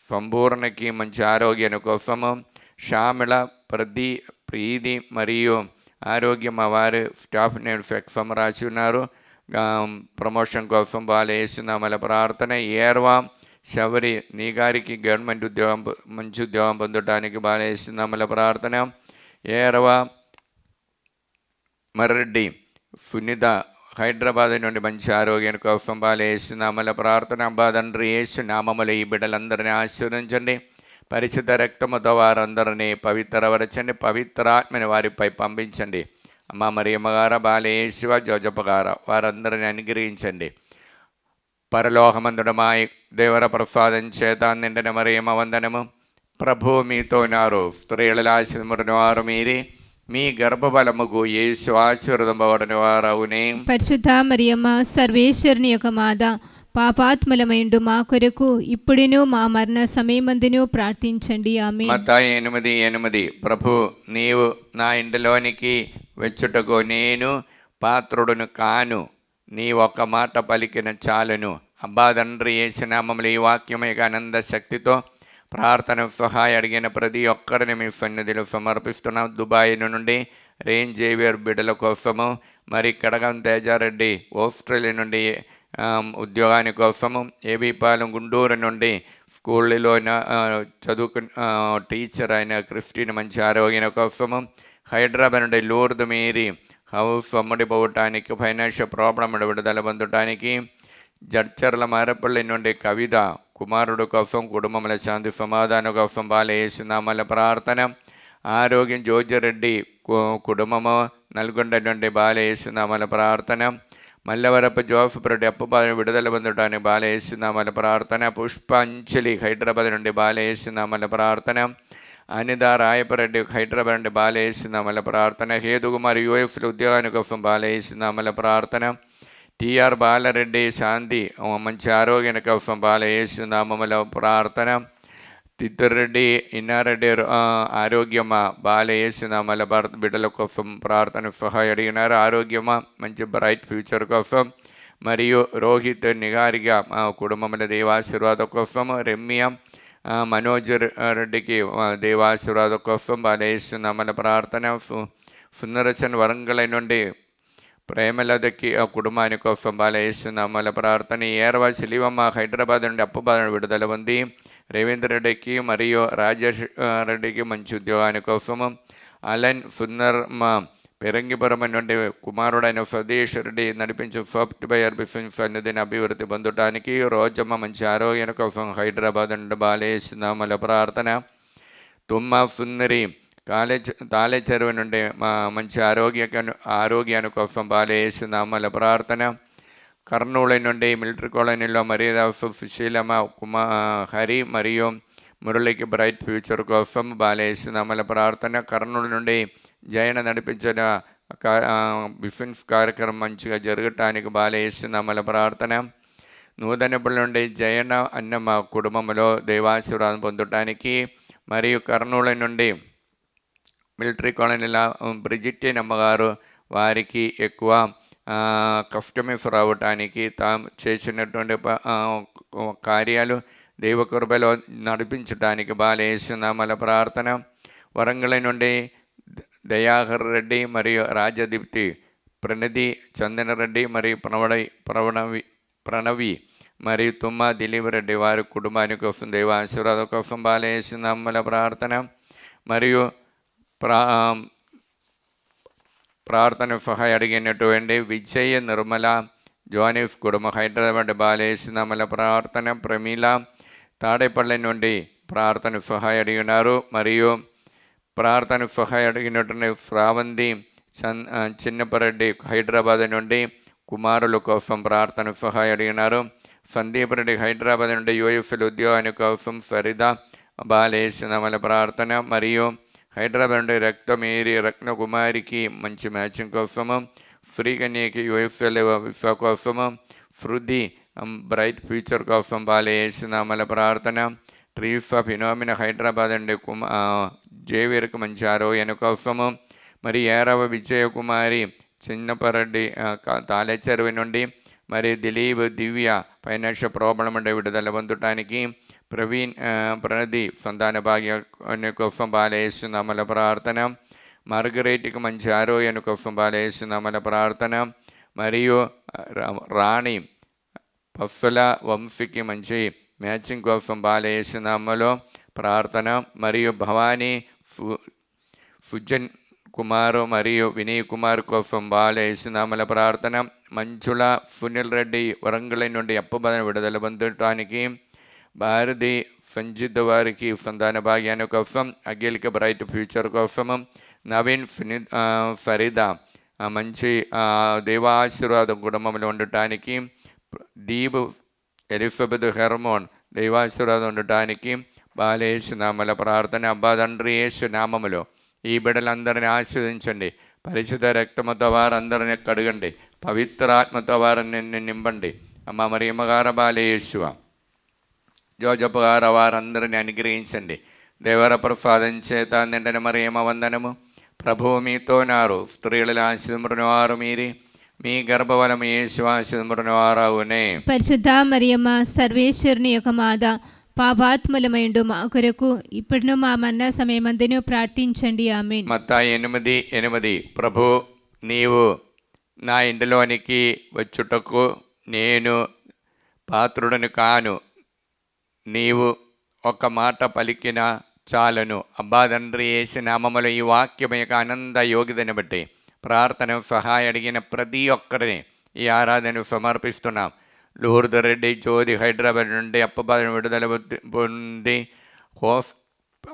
సంపూర్ణకి మంచి ఆరోగ్యాని కోసము, శ్యామల ప్రీతి మరియు ఆరోగ్యం వారి స్టాఫ్ నేమ్స్ ఎగ్జామ్ రాసి ఉన్నారు, ప్రమోషన్ కోసం బాలేసునామల ప్రార్థన. ఏర్వా శబరి నీ గారికి గవర్నమెంట్ ఉద్యోగం మంచి ఉద్యోగం పొందడానికి బాలేసునామల ప్రార్థన. ఏరవా మర్రెడ్డి సునీత హైదరాబాద్ నుండి మంచి ఆరోగ్యం కోసం బాలేసునామల ప్రార్థన. అబ్బా తండ్రి యేసు నామములో ఈ బిడ్డలందరినీ ఆశీర్వదించండి. పరిశుద్ధ రక్తముతో వారందరినీ పవిత్రపరచండి, పవిత్రాత్మని వారిపై పంపించండి. అమ్మ మరియమ్మ గారు, బాలయేశువ, జోజప్ప గారు వారందరిని అనుగ్రహించండి. పరలోకమందుడు మా దేవర ప్రసాదం చేత నిండిన మరియమ్మ వందనము. ప్రభు మీతో ఉన్నారు, స్త్రీలలో ఆశీర్వదింపబడిన వారు మీరే, మీ గర్భఫలముకు యేసు ఆశీర్వదింపబడిన వారవునే. పరిశుద్ధ మరియమ్మ సర్వేశ్వరుని యొక్క మాత, పాపాత్ములమైండు మా కొరకు ఇప్పుడును మా మరణ సమయమందును ప్రార్థించండి. ఆమేన్. మత్తయి 8:8 ప్రభు నీవు నా ఇంటిలోనికి వచ్చుటకు నేను పాత్రుడును కాను, నీ ఒక్క మాట పలికిన చాలును. అబ్బా తండ్రి యేసు నామములో ఈ వాక్యమేక ఆనంద శక్తితో ప్రార్థన సహాయ అడిగిన ప్రతి ఒక్కరిని మీ సన్నిధిలో సమర్పిస్తున్నాం. దుబాయ్ నుండి రేంజ్ జేవియర్ బిడ్డల కోసము, మరి కడగం తేజారెడ్డి ఆస్ట్రేలియా నుండి ఉద్యోగాని కోసము, ఏబీపాలెం గుంటూరు నుండి స్కూళ్ళలో చదువుకు టీచర్ అయిన క్రిస్టిన్ మంచి ఆరోగ్యం కోసము, హైదరాబాద్ నుండి లూర్ద్ మేరీ హౌస్ అమ్ముడిపోవటానికి, ఫైనాన్షియల్ ప్రాబ్లం విడుదల పొందటానికి, జడ్చర్ల మారపల్లి నుండి కవిత కుమారుడు కోసం, కుటుంబముల శాంతి సమాధానం కోసం బాలయేసు నామములో ప్రార్థన. ఆరోగ్యం జోజిరెడ్డి కుటుంబము నల్గొండ నుండి బాలయేసు నామములో ప్రార్థన. మల్లవరపు జోసఫ్ రెడ్డి అప్పుబాధ విడుదల పొందడానికి బాలయేసు నామములో ప్రార్థన. పుష్పాంజలి హైదరాబాద్ నుండి బాలయేసు నామములో ప్రార్థన. అనిత రాయపరెడ్డి హైదరాబాద్ నుండి బాలయేసు నామములో ప్రార్థన. హేతుకుమార్ యూఎఫ్లో ఉద్యోగాని కోసం బాలయేసు నామములో ప్రార్థన. టిఆర్ బాలరెడ్డి శాంతి మంచి ఆరోగ్యం కోసం బాలయేసు నామములో ప్రార్థన. తిత్తురెడ్డి ఇన్నారెడ్డి ఆరోగ్యమా బాలయేసు నామములో బిడ్డల కోసం ప్రార్థన సహాయం అడిగినారు. ఆరోగ్యమా మంచి బ్రైట్ ఫ్యూచర్ కోసం. మరియు రోహిత్ నిగారిగా కుటుంబముల దేవాశీర్వాదం కోసం. రమ్య మనోజ్ రెడ్డికి దేవాశీర్వాదం కోసం బాలయేసు నామములో ప్రార్థన. సుందరచన్ వరంగల్ నుండి ప్రేమలదకి ఆ కుటుంబాని కోసం బాలయేసు నామములో ప్రార్థన. ఏర్వ శిలివమ్మ హైదరాబాద్ నుండి అప్పుబాధ విడుదల పొంది, రేవేంద్ర రెడ్డికి మరియు రాజేష్ రెడ్డికి మంచి ఉద్యోగాని కోసము. అలన్ సుందర్మ పెరంగిపురం నుండి కుమారుడైన సతీష్ రెడ్డి నడిపించే సాఫ్ట్వేర్ బిజినెస్ అనేది అభివృద్ధి పొందటానికి. రోజమ్మ మంచి ఆరోగ్యం కోసం హైదరాబాద్ నుండి బాలయేసు నామములో ప్రార్థన. తుమ్మ సుందరి తాళేచెరువు నుండి మంచి ఆరోగ్యాన్ని కోసం బాలయేసు నామములో ప్రార్థన. కర్నూలు నుండి మిలిటరీ కాలనీలో మర్యాద సుశీలమ్మ హరి మరియు మురళికి బ్రైట్ ఫ్యూచర్ కోసం బాలయేసు నామములో ప్రార్థన. కర్నూలు నుండి జయన నడిపించిన బిజినెస్ కార్యక్రమం మంచిగా జరగటానికి బాలయేసు నామములో ప్రార్థన. నూతనపల్లి నుండి జయన అన్నమ్మ కుటుంబంలో దేవాశీర్వాదం పొందటానికి. మరియు కర్నూలు నుండి మిలిటరీ కాలనీల బ్రిజిట్టిన్ అమ్మగారు వారికి ఎక్కువ కస్టమర్స్ రావటానికి, తాము చేసినటువంటి కార్యాలు దైవకృపలో నడిపించడానికి బాలయేసు నామములో ప్రార్థన. వరంగల్ నుండి దయాకర్ రెడ్డి మరియు రాజదీప్తి, ప్రణతి చందనరెడ్డి మరియు ప్రణవి మరియు తుమ్మ దిలీప్ రెడ్డి వారి కుటుంబానికి కోసం దైవాశీర్వాదం కోసం బాలయేసు నామములో ప్రార్థన. మరియు ప్రార్థన సహాయం అడిగినటువంటి విజయ నిర్మల జోనిఫ్ కుటుంబం హైదరాబాద్ బాలయేసు నామములో ప్రార్థన. ప్రమీల తాడేపల్లి నుండి ప్రార్థన సహాయం అడిగినారు. మరియు ప్రార్థన సహాయం అడిగినటువంటి శ్రావంతి చిన్నపరెడ్డి హైదరాబాద్ నుండి కుమారుల కోసం ప్రార్థన సహాయం అడిగినారు. సందీప్ రెడ్డి హైదరాబాద్ నుండి యూఎఫ్ఎల్ ఉద్యోగాని కోసం. ఫరిదా బాలయేసు నామములో ప్రార్థన. మరియు హైదరాబాద్ నుండి రక్తమేరి రత్నకుమారికి మంచి మ్యాచింగ్ కోసము. శ్రీకన్యకి యూఎఫ్ఎల్ విశ్వ కోసము. శృతి బ్రైట్ ఫ్యూచర్ కోసం బాలయేసు నామములో ప్రార్థన. ట్రీఫ్ ఆఫ్ ఫినోమినా హైదరాబాద్ నుండి జేవియర్కి మంచి ఆరోగ్యం కోసము. మరి ఏరవ విజయకుమారి చిన్నపరెడ్డి తాళేచెరువు నుండి. మరి దిలీప్ దివ్య ఫైనాన్షియల్ ప్రాబ్లం అంటే విడుదల పొందటానికి. ప్రణతి సంతాన భాగ్యాన్ని కోసం బాలయేసు నామములో ప్రార్థన. మార్గరేట్కి మంచి ఆరోగ్యాన్ని కోసం బాలయేసు నామములో ప్రార్థన. మరియు రాణి పఫ్ఫల వంశీకి మంచి మ్యాచింగ్ కోసం బాలయేసు నామములో ప్రార్థన. మరియు భవానీ సుజన్ కుమారు మరియు వినయ్ కుమార్ కోసం బాలయేసు నామములో ప్రార్థన. మంచుల సునీల్ రెడ్డి వరంగల్ నుండి అప్పుబాధ విడుదల పొందటానికి. భారతి సంజిత్ వారికి సంతాన భాగ్యాన్ని కోసం, అఖిల్కి బ్రైట్ ఫ్యూచర్ కోసము, నవీన్ ఫరీద మంచి దైవాశీర్వాదం కుటుంబంలో ఉండటానికి, దీప్ ఎలిజబెత్ హెర్మోన్ దైవాశీర్వాదం ఉండటానికి బాలేసు నామల ప్రార్థన. అబ్బా తండ్రి యేసు నామములో ఈ బిడ్డలందరినీ ఆశీర్వదించండి. పరిశుద్ధ రక్తముతో వారందరినీ కడగండి. పవిత్రాత్మతో వారిని నింపండి. అమ్మ మరి అమ్మగారు బాలేసువ జోజప్ప గారు వారందరినీ అనుగ్రహించండి. దేవర ప్రసాదం చేత నిండిన మరి ఏమ వందనము. ప్రభువు మీతో నారు, స్త్రీలలో ఆశీర్వదించిన వారు మీరే, మీ గర్భఫలము యేసు ఆశీర్వదించిన వారవునే. పరిశుద్ధ మరియమ్మ సర్వేశ్వరుని యొక్క మాత, పాపాత్ములమైండు మా కొరకు ఇప్పుడును మా మరణ సమయమందును ప్రార్థించండి. ఆమేన్. మత్తాయి 8:8 ప్రభు నీవు నా ఇంటిలోనికి వచ్చుటకు నేను పాత్రుడను కాను, నీవు ఒక మాట పలికిన చాలను. అబ్బా తండ్రి యేసు నామములో ఈ వాక్యం యొక్క ఆనంద యోగ్యతను బట్టి ప్రార్థన సహాయం అడిగిన ప్రతి ఒక్కరిని ఈ ఆరాధన సమర్పిస్తున్నాం. లూర్దు రెడ్డి జ్యోతి హైదరాబాద్ నుండి అప్పబాధ విడుదల పొంది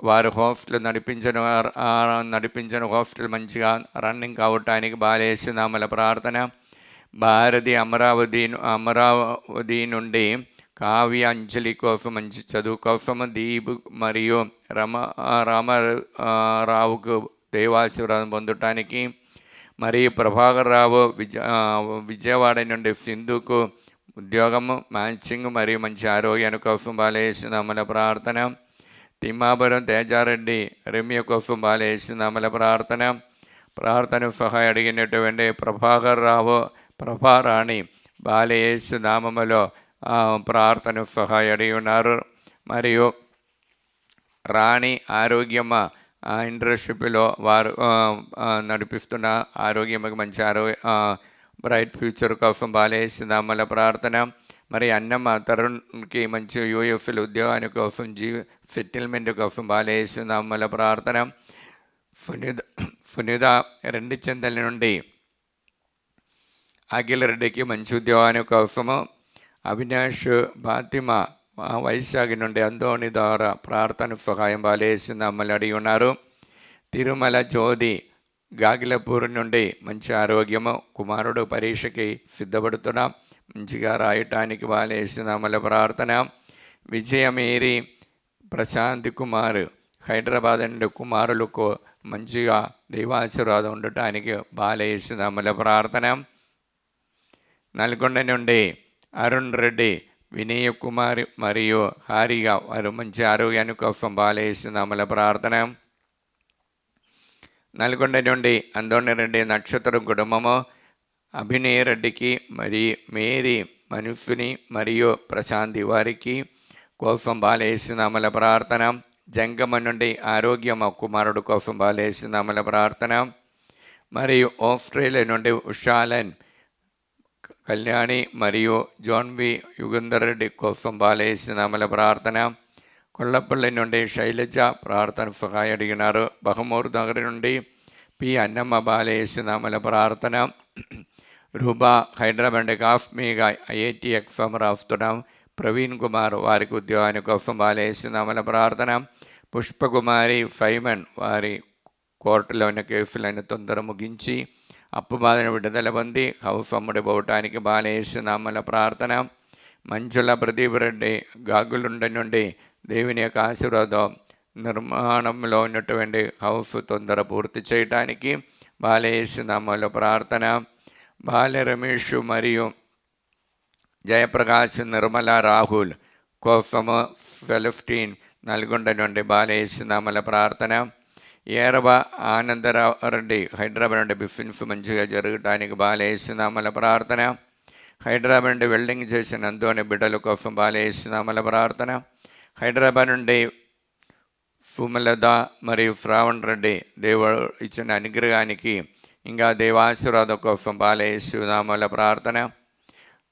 వారు హాస్టల్ నడిపించిన హాస్టల్ మంచిగా రన్నింగ్ కావటానికి బాలేసు నామల ప్రార్థన. భారతి అమరావతి నుండి కావ్య అంజలి కోసం మంచి చదువు కోసం, దీప్ మరియు రామారావుకు దేవాశీర్వాదం పొందటానికి, మరియు ప్రభాకర్ రావు విజయవాడ నుండి సింధుకు ఉద్యోగము మ్యాచింగ్ మరియు మంచి ఆరోగ్యాన్ని కోసం బాలేసు నామల ప్రార్థన. తిమ్మాపురం తేజారెడ్డి రమ్య కోసం బాలేసు నామల ప్రార్థన సహాయం అడిగినటువంటి ప్రభాకర్ రావు ప్రభారాణి బాలేసు నామములో ప్రార్థన సహాయం అడిగి ఉన్నారు. మరియు రాణి ఆరోగ్యమ్మ ఇంటర్న్షిప్లో వారు నడిపిస్తున్న ఆరోగ్యమ్మకి మంచి బ్రైట్ ఫ్యూచర్ కోసం బాలేసు నామల ప్రార్థన. మరి అన్నమ్మ తరుణ్కి మంచి యూఎఫ్ఎల్ ఉద్యోగాని కోసం సెటిల్మెంట్ కోసం బాలేసు నామల ప్రార్థన. సునీత రెండిచెందల నుండి అఖిల్ రెడ్డికి మంచి ఉద్యోగాని కోసము, అవినాష్ ఫాతిమా వైశాఖి నుండి అందోని ద్వారా ప్రార్థన సహాయం బాలేసు నామలు అడిగి ఉన్నారు. తిరుమల జ్యోతి గాగిలపూర్ నుండి మంచి ఆరోగ్యము, కుమారుడు పరీక్షకి సిద్ధపడుతున్నాం, మంచిగా రాయటానికి బాలేసు నామల ప్రార్థన. విజయమేరి ప్రశాంత్ కుమార్ హైదరాబాద్ నుండి కుమారులకు మంచిగా దైవాశీర్వాదం ఉండటానికి బాలేసు నామల ప్రార్థన. నల్గొండ నుండి అరుణ్ రెడ్డి, వినయ్ కుమార్ మరియు హారిగా వారు మంచి ఆరోగ్యాన్ని కోసం బాలేసు నామల ప్రార్థన. నల్గొండ నుండి అందోని రెడ్డి నక్షత్రం కుటుంబము, అభినయ్ రెడ్డికి మరియు మేరీ మనుషుని మరియు ప్రశాంతి వారికి కోసం బాలేసు నామల ప్రార్థన. జంగమ నుండి ఆరోగ్యమ కుమారుడు కోసం బాలేసు నామల ప్రార్థన. మరియు ఆస్ట్రేలియా నుండి ఉషాలన్ కళ్యాణి మరియు జాన్వి యుగంధర్ రెడ్డి కోసం బాలేసు నామల ప్రార్థన. కొల్లపల్లి నుండి శైలజ ప్రార్థన సహాయం అడిగినారు. బహమూరు నగర్ నుండి పి అన్నమ్మ బాలేసు నామల ప్రార్థన. రూబా హైదరాబాద్ కాఫ్మీగా ఐఐటి ఎగ్జామ్ రాస్తున్నాం. ప్రవీణ్ కుమార్ వారికి ఉద్యోగాని కోసం బాలేసు నామల ప్రార్థన. పుష్పకుమారి ఫైమన్ వారి కోర్టులోని కేసులను తొందర ముగించి అప్పు బాధను విడుదల పొంది హౌస్ అమ్ముడి పోవటానికి బాలేసు నామల ప్రార్థన. మంచుల ప్రదీప్ రెడ్డి గాగులుండ నుండి దేవుని యొక్క ఆశీర్వాదం నిర్మాణంలో ఉన్నటువంటి హౌస్ తొందర పూర్తి చేయటానికి బాలేసు నామల ప్రార్థన. బాల్య రమేష్ మరియు జయప్రకాష్ నిర్మల రాహుల్ కోసము సెలెస్టీన్ నల్గొండ నుండి బాలేసు నామల ప్రార్థన. ఏరవ ఆనందరావు రెడ్డి హైదరాబాద్ నుండి బిజినెస్ మంచిగా జరగటానికి బాలేసు నామల ప్రార్థన. హైదరాబాద్ నుండి వెల్డింగ్ చేసిన అందోని బిడ్డల కోసం బాలేసు నామల ప్రార్థన. హైదరాబాద్ నుండి సుమలత మరియు శ్రావణ్ రెడ్డి దేవుడు ఇచ్చిన అనుగ్రహానికి ఇంకా దేవాశీర్వాదం కోసం బాలేసు నామల ప్రార్థన.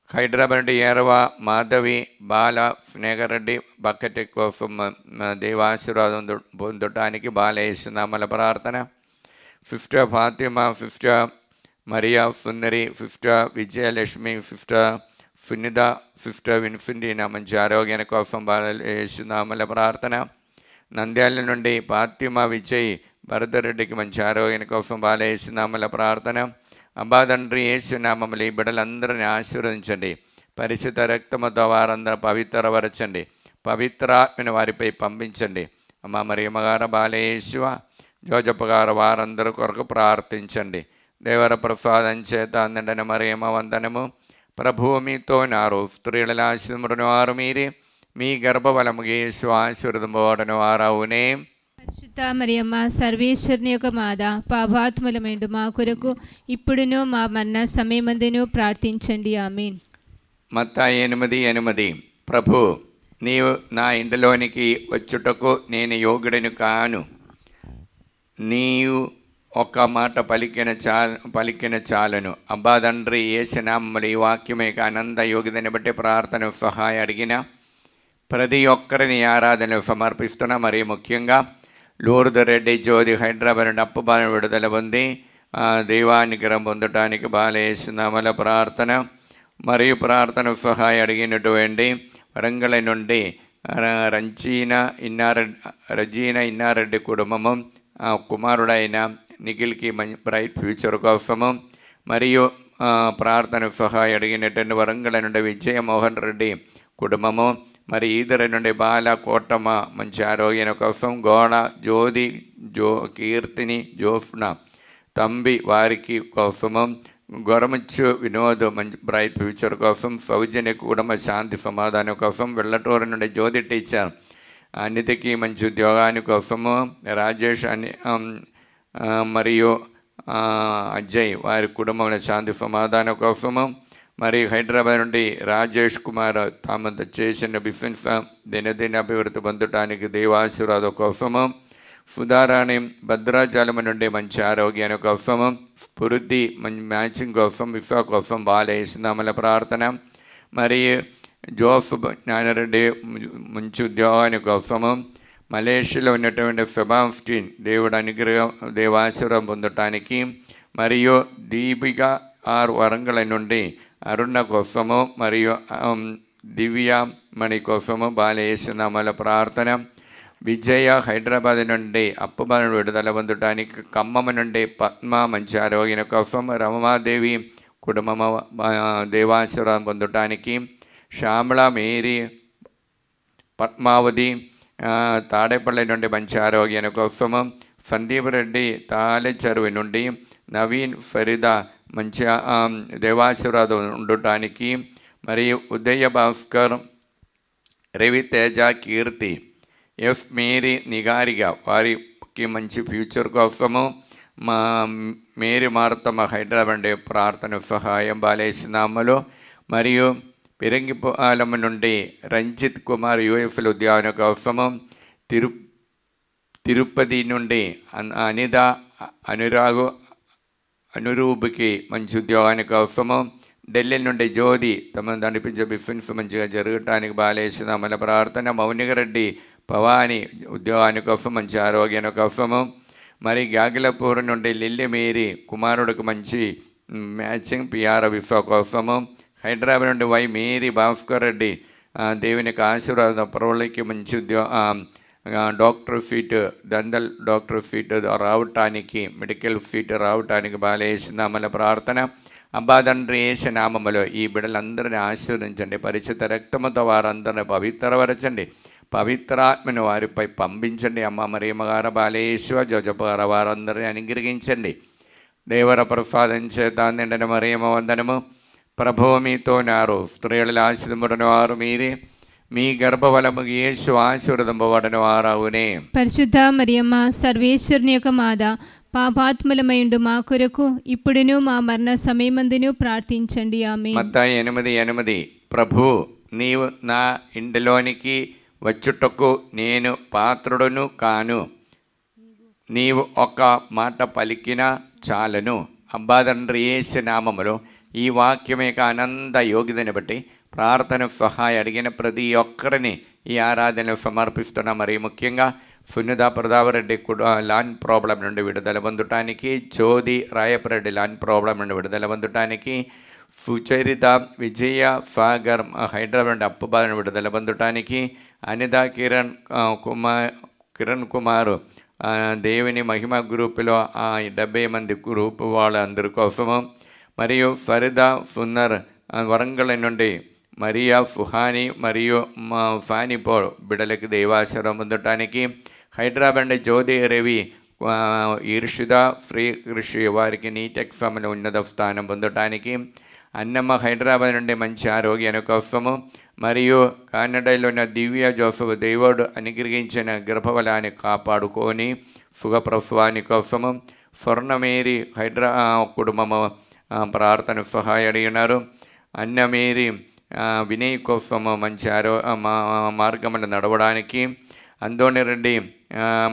హైదరాబాద్ నుండి ఏరవ మాధవి బాల స్నేహరెడ్డి బకెట్ కోసం దేవాశీర్వాదం పొందటానికి బాలేసు నామల ప్రార్థన. 50 ఫాతిమా, 50 మరియా సుందరి, 50 విజయలక్ష్మి, 50 సునిత ఫిఫ్త్ విన్ఫిండినా మంచి ఆరోగ్యాన్ని కోసం యేసునామములో ప్రార్థన. నంద్యాల నుండి ఫాతిమా విజయ్ భరతరెడ్డికి మంచి ఆరోగ్యాన్ని కోసం యేసునామములో ప్రార్థన. అబ్బా తండ్రి యేసునామములో ఈ బిడ్డలందరినీ ఆశీర్వదించండి. పరిశుద్ధ రక్తముతో వారందరూ పవిత్రపరచండి. పవిత్రాత్మని వారిపై పంపించండి. అమ్మ మరియమ్మగారు బాలయేసువ జోజప్ప గారు వారందరూ కొరకు ప్రార్థించండి. దేవర ప్రసాదం చేత అందడన మరియమ్మ వందనము. ప్రభువు మీతో నారు, స్త్రీల ఆశీర్వదించబడిన వారు మీరే, మీ గర్భఫలము యేసు ఆశీర్వదింపబడిన వారవునే. పరిశుద్ధ మరియమ్మ సర్వేశ్వరుని యొక్క మాత, పాపాత్ములమైండు మా కొరకు ఇప్పుడును మా మరణ సమయమందును ప్రార్థించండి. ఆమేన్. మత్తాయి 8:8 ప్రభు నీవు నా ఇంటిలోనికి వచ్చుటకు నేను యోగ్యుడను కాను. నీవు ఒక్క మాట పలికిన చాలను. అబ్బా తండ్రి యేసునామములో ఈ వాక్యమే ఆనంద యోగ్యతని బట్టి ప్రార్థన సహాయం అడిగిన ప్రతి ఒక్కరిని ఆరాధనలు సమర్పిస్తున్నా. మరి ముఖ్యంగా లూర్దు రెడ్డి జ్యోతి హైదరాబాద్ నుండి అప్పుబాల విడుదల పొంది దైవానుగ్రహం పొందటానికి యేసునామములో ప్రార్థన. మరియు ప్రార్థన సహాయం అడిగినటువంటి వరంగల్ నుండి రజీనా ఇన్నారెడ్డి కుటుంబము కుమారుడైన నిఖిల్కి బ్రైట్ ఫ్యూచర్ కోసము, మరియు ప్రార్థన సహాయం అడిగినటువంటి వరంగల్ నుండి విజయమోహన్ రెడ్డి కుటుంబము, మరి ఈదర నుండి బాల కోటమ్మ మంచి ఆరోగ్యం కోసం, గోడ జ్యోతి కీర్తిని జోఫ్న తంబి వారికి కోసము, గొరముచ్చు వినోద్ మంచి బ్రైట్ ఫ్యూచర్ కోసం, సౌజన్య కుటుంబ శాంతి సమాధానం కోసం, వెల్లటూరు నుండి జ్యోతి టీచర్ అనితకి మంచి ఉద్యోగాని కోసము, రాజేష్ మరియు అజయ్ వారి కుటుంబంలో శాంతి సమాధానం కోసము, మరి హైదరాబాద్ నుండి రాజేష్ కుమార్ తాము చేసిన బిజినెస్ దినదిన అభివృద్ధి పొందటానికి దైవాశీర్వాదం కోసము, సుధారాణి భద్రాచలం నుండి మంచి ఆరోగ్యాన్ని కోసము, స్ఫూర్తి మంచి మ్యాచింగ్ కోసం, విఫా కోసం యేసునామములో ప్రార్థన. మరియు జోసఫ్ జ్ఞానరెడ్డి మంచి ఉద్యోగాని కోసము, మలేషియాలో ఉన్నటువంటి సెబాస్టిన్ దేవుడు అనుగ్రహం దేవాశీర్వాదం పొందటానికి, మరియు దీపిక వరంగల్ నుండి అరుణ కోసము, మరియు దివ్య మణి కోసము యేసునామములో ప్రార్థన. విజయ హైదరాబాద్ నుండి అప్పుబాల విడుదల పొందటానికి, ఖమ్మం నుండి పద్మ మంచి ఆరోగ్యం కోసం, రమాదేవి కుటుంబం దేవాశీర్వాదం పొందటానికి, శ్యామల మేరీ పద్మావతి తాడేపల్లి నుండి మంచి ఆరోగ్యం కోసము, సందీప్ రెడ్డి తాళెచెరువు నుండి నవీన్ ఫరీదా మంచి దేవాశీర్వాదం ఉండటానికి, మరియు ఉదయ భాస్కర్ రవితేజ కీర్తి ఎఫ్ మేరీ నిగారిగా వారికి మంచి ఫ్యూచర్ కోసము, మేరీ మార్తమ్మ హైదరాబాద్ నుండి ప్రార్థన సహాయం యేసునామములో. మరియు పిరంగిపాలెం నుండి రంజిత్ కుమార్ యూఎఫ్ఎల్ ఉద్యోగం కోసము, తిరుపతి నుండి అనిత అనురూపుకి మంచి ఉద్యోగాని కోసము, ఢిల్లీ నుండి జ్యోతి తమను నడిపించే బిజినెస్ మంచిగా జరగటానికి యేసునామములో ప్రార్థన. మౌనికరెడ్డి భవాని ఉద్యోగాని కోసం మంచి ఆరోగ్యాన్ని కోసము, మరి గాగిలపూర్ నుండి లిల్లీ మేరీ కుమారుడికి మంచి మ్యాచింగ్ పిఆర్ విఫా కోసము, హైదరాబాద్ నుండి మేరీ భాస్కర్ రెడ్డి దేవునికి ఆశీర్వాదం పరువులకి మంచి డాక్టర్ ఫీట్ దందల్ డాక్టర్ ఫీట్ రావటానికి మెడికల్ ఫీట్ రావటానికి యేసునామములో ప్రార్థన. అబ్బా తండ్రి యేసునామములో ఈ బిడ్డలందరినీ ఆశీర్వదించండి. పరిశుద్ధ రక్తముతో వారందరినీ పవిత్రపరచండి. పవిత్రాత్మను వారిపై పంపించండి. అమ్మ మరియమ్మగారు బాలయేశ్వ జోజప్ప గారు వారందరినీ అనుగ్రహించండి. దేవర ప్రసాదం చేత నిండిన మరియమ్మ వందనము. ప్రభువు మీతో నారు, స్త్రీలలో ఆశీర్వదింపబడిన వారు మీరే, మీ గర్భఫలము యేసు ఆశీర్వదింపబడిన వారవునే. పరిశుద్ధ మరియమ్మ సర్వేశ్వరుని యొక్క మాత, పాపాత్ములమైండు మా కొరకు ఇప్పుడును మా మరణ సమయమందును ప్రార్థించండి. ఆమేన్. మత్తాయి 8:8 ప్రభు నీవు నా ఇంటిలోనికి వచ్చుటకు నేను పాత్రుడును కాను. నీవు ఒక మాట పలికినా చాలను. అబ్బా తండ్రి యేసునామములో ఈ వాక్యం యొక్క ఆనంద యోగ్యతని బట్టి ప్రార్థన సహాయం అడిగిన ప్రతి ఒక్కరిని ఈ ఆరాధనలు సమర్పిస్తున్నా. మరి ముఖ్యంగా సునిత ప్రతాపరెడ్డి ల్యాండ్ ప్రాబ్లం నుండి విడుదల పొందటానికి, జ్యోతి రాయపరెడ్డి ల్యాండ్ ప్రాబ్లం నుండి విడుదల పొందటానికి, సుచరిత విజయ ఫాగర్ హైదరాబాద్ అప్పు బాధను విడుదల పొందటానికి, అనిత కిరణ్ కుమార్ దేవుని మహిమ గ్రూపులో 70 మంది గ్రూపు వాళ్ళందరి కోసము, మరియు ఫరిదా ఫున్నర్ వరంగల్ నుండి మరియా ఫుహాని మరియు ఫానిపో బిడలకి దైవాశ్రయం పొందటానికి, హైదరాబాద్ జ్యోతి రవి ఈర్షిద ఫ్రీ కృషి వారికి నీట్ ఎగ్జామ్లో ఉన్నత స్థానం పొందటానికి, అన్నమ్మ హైదరాబాద్ నుండి మంచి ఆరోగ్యాన్ని కోసము, మరియు కానడాలో ఉన్న దివ్య జోసఫ్ దేవుడు అనుగ్రహించిన గర్భఫలాన్ని కాపాడుకొని సుఖప్రసవాని కోసము, స్వర్ణమేరి కుటుంబము ప్రార్థన సహాయ అడిగినారు. అన్నమేరి వినయ్ కోసము మంచి మార్గములు నడవడానికి, అందోని రెడ్డి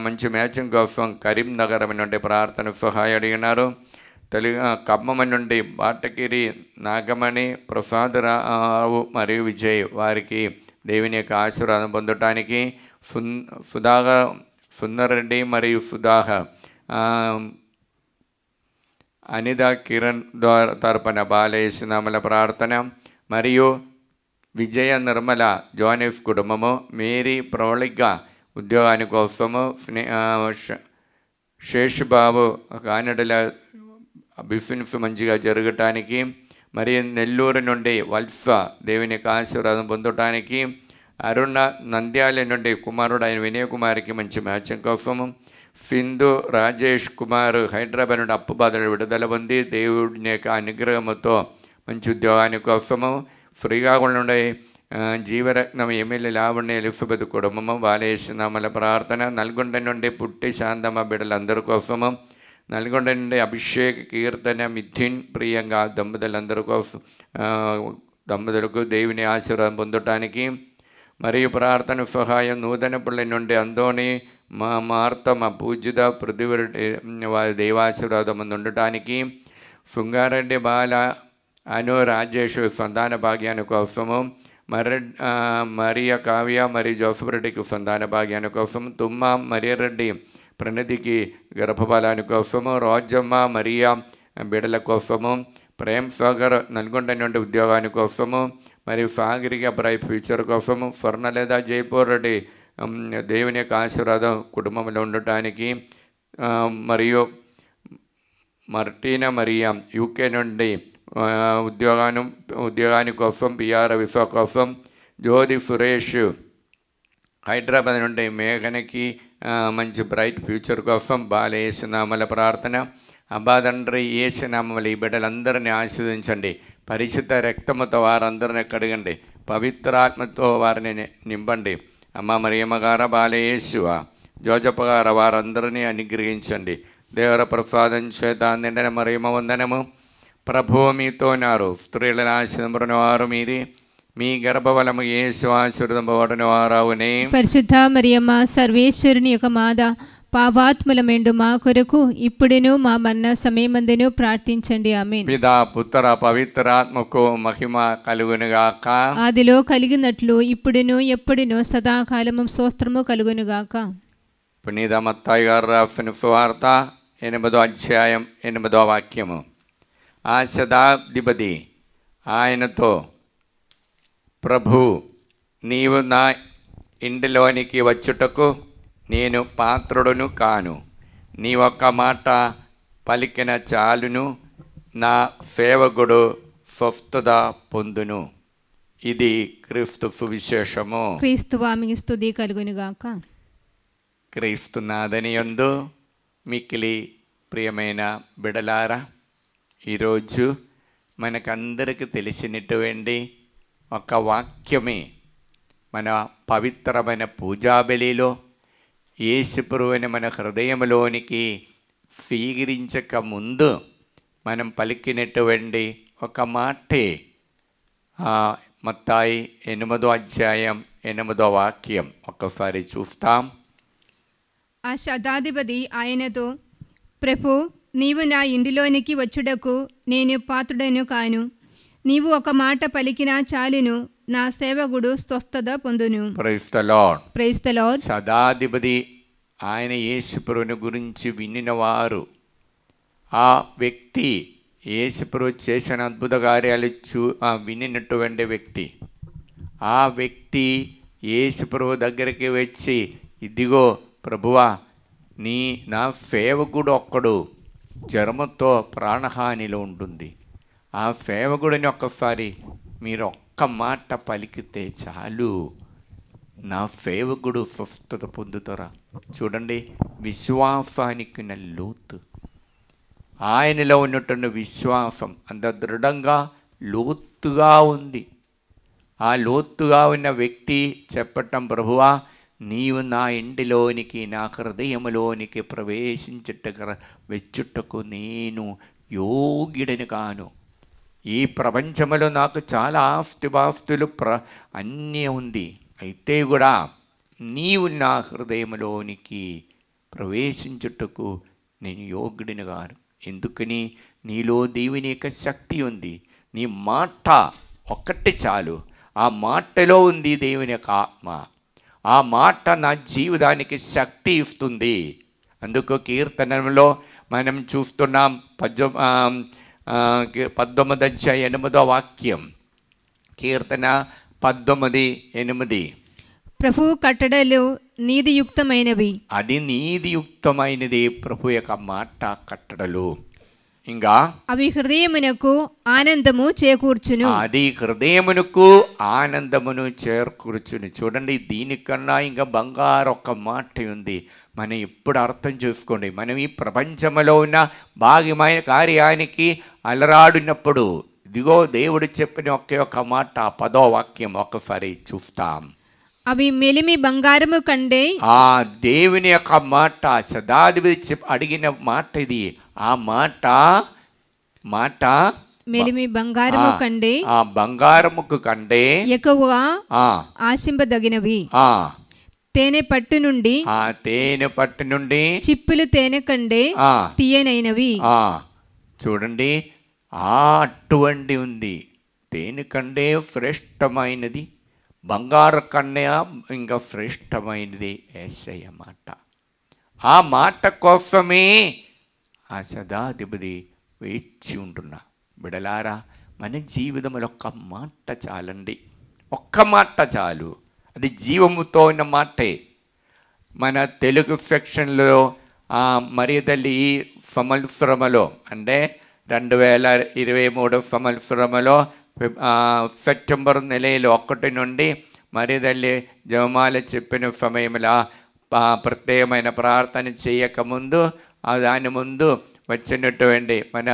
మంచి మ్యాచింగ్ కోసం కరీంనగర్ నుండి ప్రార్థన సహాయ అడిగినారు. ఖమ్మం నుండి బాటగిరి నాగమణి ప్రసాదరావు మరియు విజయ్ వారికి దేవుని యొక్క ఆశీర్వాదం పొందటానికి, సుందరెడ్డి మరియు సుధాకర్ అనిత కిరణ్ తరపున బాలయేసునామల ప్రార్థన, మరియు విజయ నిర్మల జోనెఫ్ కుటుంబము, మేరీ ప్రవళిక ఉద్యోగాని కోసము, శేషుబాబు కానడల బిజినెస్ మంచిగా జరగటానికి, మరియు నెల్లూరు నుండి వల్ఫ దేవుని ఆశీర్వాదం పొందటానికి, అరుణ నంద్యాల నుండి కుమారుడు ఆయన వినయ్ కుమార్కి మంచి మ్యాచింగ్ కోసము, సింధు రాజేష్ కుమార్ హైదరాబాద్ నుండి అప్పు బాధలు విడుదల పొంది దేవుని యొక్క అనుగ్రహంతో మంచి ఉద్యోగాని కోసము, శ్రీకాకుళం నుండి జీవరత్నం ఎమ్మెల్యే లావణ్య ఎలిజబెత్ కుటుంబము బాలయేసునామల ప్రార్థన, నల్గొండ నుండి పుట్టి శాంతమ్మ బిడ్డలందరి కోసము, నల్గొండ నుండి అభిషేక్ కీర్తన మిథున్ ప్రియంగా దంపతులకు దేవుని ఆశీర్వాదం పొందటానికి, మరియు ప్రార్థన సహాయం నూతనపల్లి నుండి అందోని మార్తమ్మ పూజిత పృథ్వీ వారి దైవాశీర్వాదం ఉండటానికి, శృంగారెడ్డి బాల అను రాజేష్ సంతాన భాగ్యాన్ని కోసము, మరియ కావ్య మరియు జోసఫ్ రెడ్డికి సంతాన భాగ్యాన్ని కోసం, తుమ్మ మరియరెడ్డి ప్రణతికి గర్భఫలాని కోసము, రోజమ్మ మరియా బిడల కోసము, ప్రేమ్ సాగర్ నల్గొండ నుండి ఉద్యోగాని కోసము, మరియు సాగరిక బ్రైట్ ఫ్యూచర్ కోసము, స్వర్ణలేద జైపూర్ రెడ్డి దేవుని యొక్క ఆశీర్వాదం కుటుంబంలో ఉండటానికి, మరియు మార్టీనా మరియా యూకే నుండి ఉద్యోగాని కోసం, పిఆర్ విసా కోసం, జ్యోతి సురేష్ హైదరాబాద్ నుండి మేఘనకి మంచి బ్రైట్ ఫ్యూచర్ కోసం బాలయేసునామల ప్రార్థన. అబ్బా తండ్రి యేసునామములో ఈ బిడ్డలందరినీ ఆశీర్వదించండి. పరిశుద్ధ రక్తముతో వారందరిని కడగండి, పవిత్రాత్మతో వారిని నింపండి. అమ్మ మరియమ్మ గార బాలయేసువ జోజప్ప గారు వారందరినీ అనుగ్రహించండి. దేవర ప్రసాదం చేత నిండిన మరియమ్మ వందనము. ప్రభువు మీతోనారు, స్త్రీలను ఆశీర్వదించిన వారు మీరే, మీ గర్భఫలము యేసు ఆశీర్వదింపబడిన వారవునే. పరిశుద్ధ మరియమ్మ సర్వేశ్వరుని యొక్క మాత, పాపాత్ములమెండు మా కొరకు ఇప్పుడును మా మరణ సమయమందును ప్రార్థించండి. ఆమేన్. పితా పుత్ర పవిత్రాత్మకు మహిమ కలుగునుగాక. ఆదిలో కలిగినట్లు ఇప్పుడును ఎప్పుడును సదాకాలము స్తోత్రము కలుగునుగాక. పునీత మత్తాయి గారు రాసిన సువార్త 8వ అధ్యాయం 8వ వాక్యము. ఆ శతాధిపతి ఆయనతో, ప్రభు, నీవు నా ఇంటిలోనికి వచ్చుటకు నేను పాత్రుడును కాను. నీ ఒక్క మాట పలికిన చాలును, నా సేవకుడు స్వస్థత పొందును. ఇది క్రీస్తు సువిశేషము. క్రీస్తువా మీకు స్తుతి కలుగునుగాక. క్రీస్తునాథని యందు మిక్కిలి ప్రియమైన బిడలారా, ఈరోజు మనకందరికి తెలిసినటువంటి ఒక వాక్యమే మన పవిత్రమైన పూజాబలిలో యేసుప్రభువుని మన హృదయంలోనికి స్వీకరించక ముందు మనం పలికినటువంటి ఒక మాటే మత్తాయి 8వ అధ్యాయం 8వ వాక్యం. ఒక్కసారి చూస్తాం. ఆ శతాధిపతి ఆయనతో, ప్రభు, నీవు నా ఇంటిలోనికి వచ్చుటకు నేను పాత్రుడను కాను. నీవు ఒక మాట పలికినా చాలును, నా సేవకుడు స్వస్థత పొందును. Praise the Lord. Praise the Lord. శతాధిపతి ఆయన యేసుప్రభుని గురించి వినినవారు. ఆ వ్యక్తి యేసుప్రభు చేసిన అద్భుత కార్యాలు వినినటువంటి వ్యక్తి, ఆ వ్యక్తి యేసుప్రభు దగ్గరికి వచ్చి, ఇదిగో ప్రభువా, నా సేవకుడు ఒక్కడు జ్వరముతో ప్రాణహానిలో ఉంటుంది, ఆ సేవకుడిని ఒక్కసారి మీరు ఒక్క మాట పలికితే చాలు, నా సేవకుడు స్వస్థత పొందుతారా. చూడండి, విశ్వాసానికి లోతు, ఆయనలో ఉన్నటువంటి విశ్వాసం అంత దృఢంగా లోతుగా ఉంది. ఆ లోతుగా ఉన్న వ్యక్తి చెప్పటం, ప్రభువా నీవు నా ఇంటిలోనికి, నా హృదయంలోనికి వెచ్చుటకు నేను యోగ్యుడని కాను. ఈ ప్రపంచంలో నాకు చాలా ఆస్తిపాస్తులు అన్నీ ఉంది, అయితే కూడా నీవు నా హృదయంలోనికి ప్రవేశించుటకు నేను యోగ్యుడిని కాను. ఎందుకని? నీలో దేవుని యొక్క శక్తి ఉంది. నీ మాట ఒక్కటి చాలు, ఆ మాటలో ఉంది దేవుని యొక్క ఆత్మ. ఆ మాట నా జీవితానికి శక్తి ఇస్తుంది. అందుకు కీర్తనలో మనం చూస్తున్నాం 19:8 కీర్తన 19:8. ప్రభువు కట్టడలు నీతియుక్తమైనవి. అది నీతియుక్తమైనది ప్రభు యొక్క మాట కట్టడలు. ఇంకా అవి హృదయమునకు ఆనందము చేకూర్చును. అది హృదయమునకు ఆనందమును చేకూర్చును. చూడండి, దీనికన్నా ఇంకా బంగారు ఒక్క మాట ఉంది. మనం ఎప్పుడు అర్థం చేసుకోండి. మనం ఈ ప్రపంచంలో ఉన్న భాగ్యమైన కార్యానికి అలరాడినప్పుడు, ఇదిగో దేవుడు చెప్పిన ఒక్క మాట, 10వ వాక్యం ఒకసారి చూస్తాం. అవి మెలిమి బంగారము కంటే, ఆ దేవుని యొక్క మాట సదాధిపతి అడిగిన మాట ఇది. ఆ మాట మెలిమి బంగారము కంటే, ఆ బంగారముకు కంటే ఎక్కువగా ఆశింపదగినవి. తేనె పట్టు నుండి, ఆ తేనె పట్టు నుండి చిప్పులు తేనె కంటే తీయనైనవి. చూడండి, అటువంటి ఉంది. తేనె కంటే శ్రేష్టమైనది, బంగారు కన్య ఇంకా శ్రేష్టమైనది యేసయ్య మాట. ఆ మాట కోసమే ఆ సదాధిపతి వేచి ఉంటున్నా. బిడలారా, మన జీవితంలో ఒక్క మాట చాలండి, ఒక్క మాట చాలు. అది జీవముతో ఉన్న మాటే. మన తెలుగు సెక్షన్లో మరియ తల్లి ఈ సంవత్సరములో, అంటే 2023 సంవత్సరములో సెప్టెంబర్ నెలలో 1 నుండి మరియ తల్లి జపమాల చెప్పిన సమయంలో ప్రత్యేకమైన ప్రార్థన చేయకముందు, దాని ముందు వచ్చినటువంటి మన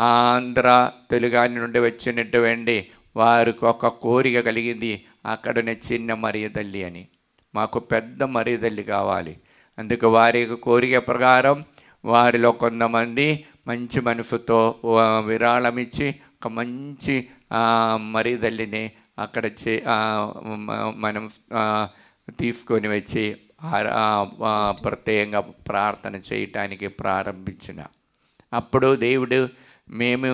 ఆంధ్ర తెలుగాని నుండి వచ్చినటువంటి వారికి ఒక కోరిక కలిగింది. అక్కడనే చిన్న మరియ తల్లి అని, మాకు పెద్ద మరియ తల్లి కావాలి. అందుకు వారి కోరిక ప్రకారం వారిలో కొంతమంది మంచి మనసుతో విరాళం ఇచ్చి ఒక మంచి మరియ తల్లిని అక్కడ మనం తీసుకొని వచ్చి ప్రత్యేకంగా ప్రార్థన చేయటానికి ప్రారంభించిన. అప్పుడు దేవుడు, మేము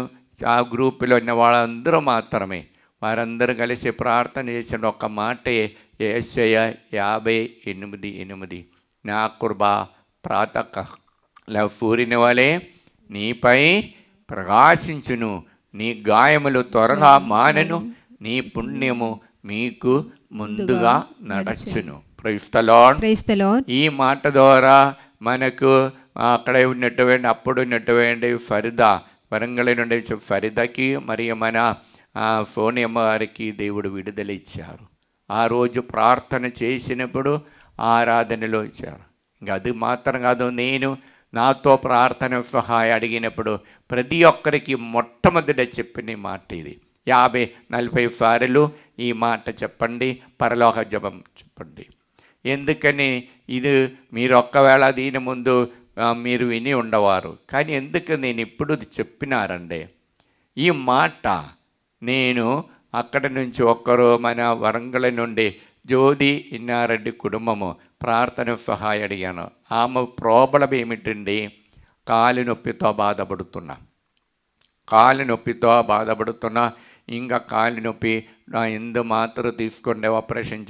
ఆ గ్రూపులో ఉన్న వాళ్ళందరూ మాత్రమే, వారందరూ కలిసి ప్రార్థన చేసిన ఒక మాటే యెషయా 58:8, నా కృప ప్రాతకాల సూర్యుని వలె నీపై ప్రకాశించును, నీ గాయములు త్వరగా మానెను, నీ పుణ్యము మీకు ముందుగా నడచును. Praise the lord. ఈ మాట ద్వారా మనకు అక్కడ ఉన్నటువంటి అప్పుడు ఉన్నటువంటి ఫరిదా, వరంగల్ నుండి ఫరిదాకి మరియు మన సోనియమ్మ గారికి దేవుడు విడుదల ఇచ్చారు. ఆ రోజు ప్రార్థన చేసినప్పుడు ఆరాధనలో ఇచ్చారు. ఇంకా అది మాత్రం కాదు, నేను నాతో ప్రార్థన సహాయం అడిగినప్పుడు ప్రతి ఒక్కరికి మొట్టమొదట చెప్పిన మాట ఇది. 50-40 సార్లు ఈ మాట చెప్పండి, పరలోక జపం చెప్పండి. ఎందుకని? ఇది మీరు ఒక్కవేళ దీని ముందు మీరు విని ఉండవారు, కానీ ఎందుకు నేను ఇప్పుడు చెప్పినారండి ఈ మాట. నేను అక్కడ నుంచి ఒక్కరు మన వరంగల్ నుండి జ్యోతి ఇన్నారెడ్డి కుటుంబము ప్రార్థన సహాయం అడిగాను. ఆమె ప్రాబ్లం ఏమిటండి? కాలు నొప్పితో బాధపడుతున్నా. ఇంకా కాలు నొప్పి ఎందు మాత్రం తీసుకుంటే ఆపరేషన్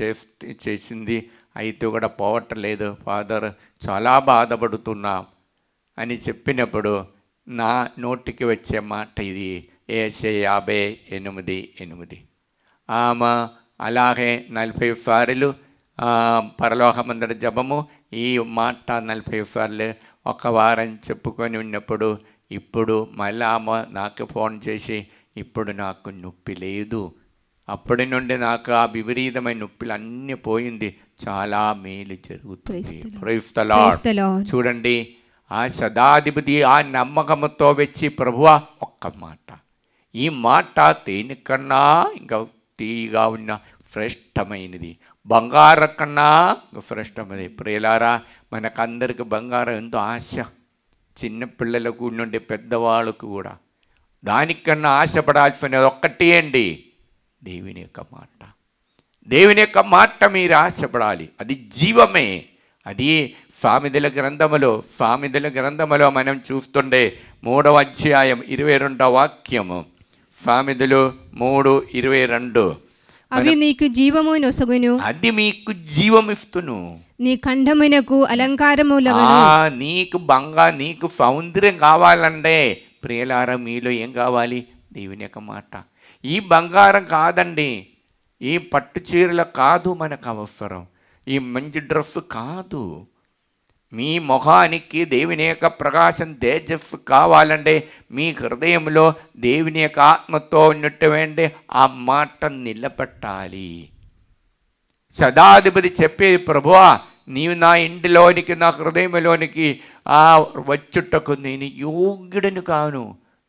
చేసింది, అయితే కూడా పోవట్లేదు ఫాదర్, చాలా బాధపడుతున్నా అని చెప్పినప్పుడు నా నోటికి వచ్చే మాట ఇది. యేషయా 58:8. ఆమె అలాగే 40 సార్లు పరలోకమందరి జపము, ఈ మాట 40 సార్లు ఒక వారం చెప్పుకొని ఉన్నప్పుడు ఇప్పుడు మళ్ళీ ఆమె నాకు ఫోన్ చేసి, ఇప్పుడు నాకు నొప్పి లేదు, అప్పటి నుండి నాకు ఆ విపరీతమైన నొప్పులు అన్నీ పోయింది, చాలా మేలు జరుగుతుంది. Praise the Lord. చూడండి, ఆ శతాధిపతి ఆ నమ్మకంతో వచ్చి, ప్రభువా ఒక్క మాట, ఈ మాట దేనికన్నా ఇంకా తీగా ఉన్న శ్రేష్టమైనది, బంగారం కన్నా శ్రేష్టమైనది. ప్రియులారా, మనకందరికి బంగారం ఎంతో ఆశ, చిన్నపిల్లలకు నుండి పెద్దవాళ్ళకు కూడా. దానికన్నా ఆశపడాల్సినది ఒక్కటే అండి, దేవుని యొక్క మాట. దేవుని యొక్క మాట మీరు ఆశపడాలి, అది జీవమే. అది సామెతల గ్రంథములో మనం చూస్తుండే 3వ అధ్యాయం 22వ వాక్యము. సామెతలు 3:22. అవి నీకు జీవము నొసగును, అది మీకు జీవమిస్తును, నీ ఖండమునకు అలంకారములగును. నీకు సౌందర్యం కావాలంటే ప్రియులారా, మీలో ఏం కావాలి? దేవుని యొక్క మాట. ఈ బంగారం కాదండి, ఈ పట్టు చీరలు కాదు మనకు అవసరం, ఈ మంచి డ్రెస్ కాదు. మీ మొహానికి దేవుని యొక్క ప్రకాశం, తేజస్సు కావాలంటే మీ హృదయంలో దేవుని యొక్క ఆత్మతో ఉన్నటువంటి ఆ మాట నిలబెట్టాలి. శతాధిపతి చెప్పేది, ప్రభువా నీవు నా ఇంటిలోనికి, నా హృదయంలోనికి వచ్చుటకు నేను యోగ్యుడను కాను.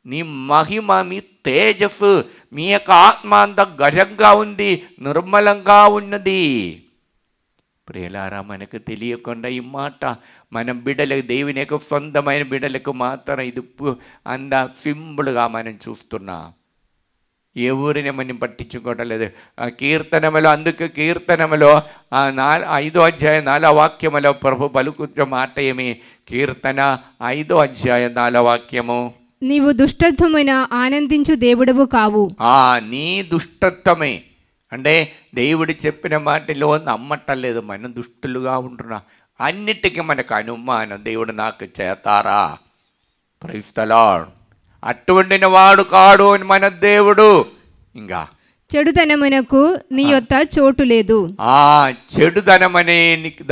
నీ మహిమ, మీ తేజస్సు, మీ యొక్క ఆత్మ అంత గర్వంగా ఉంది, నిర్మలంగా ఉన్నది. ప్రియులారా, మనకు తెలియకుండా ఈ మాట మనం బిడ్డలకు, దేవుని యొక్క సొంతమైన బిడ్డలకు మాత్రం ఇది అంత సింపుల్గా మనం చూస్తున్నాం. ఎవరిని మనం పట్టించుకోవటం లేదు. కీర్తనములో, అందుకే కీర్తనములో 5వ అధ్యాయం 4వ వాక్యములో ప్రభు పలుకుతున్న మాట ఏమి? కీర్తన 5వ అధ్యాయం 4వ వాక్యము, నీవు దుష్టత్వమైన ఆనందించు దేవుడవు కావు. నీ దుష్టత్వమే అంటే దేవుడు చెప్పిన మాటలో నమ్మటలేదు, మనం దుష్టులుగా ఉంటున్నాం. అన్నిటికీ మనకు అనుమానం, దేవుడు నాకు చేతారా? Praise the lord. అటువంటి వాడు కాడు అని మన దేవుడు. ఇంకా చెడుతనమునకు నీ వద్ద చోటు లేదు. చెడుదనం అనే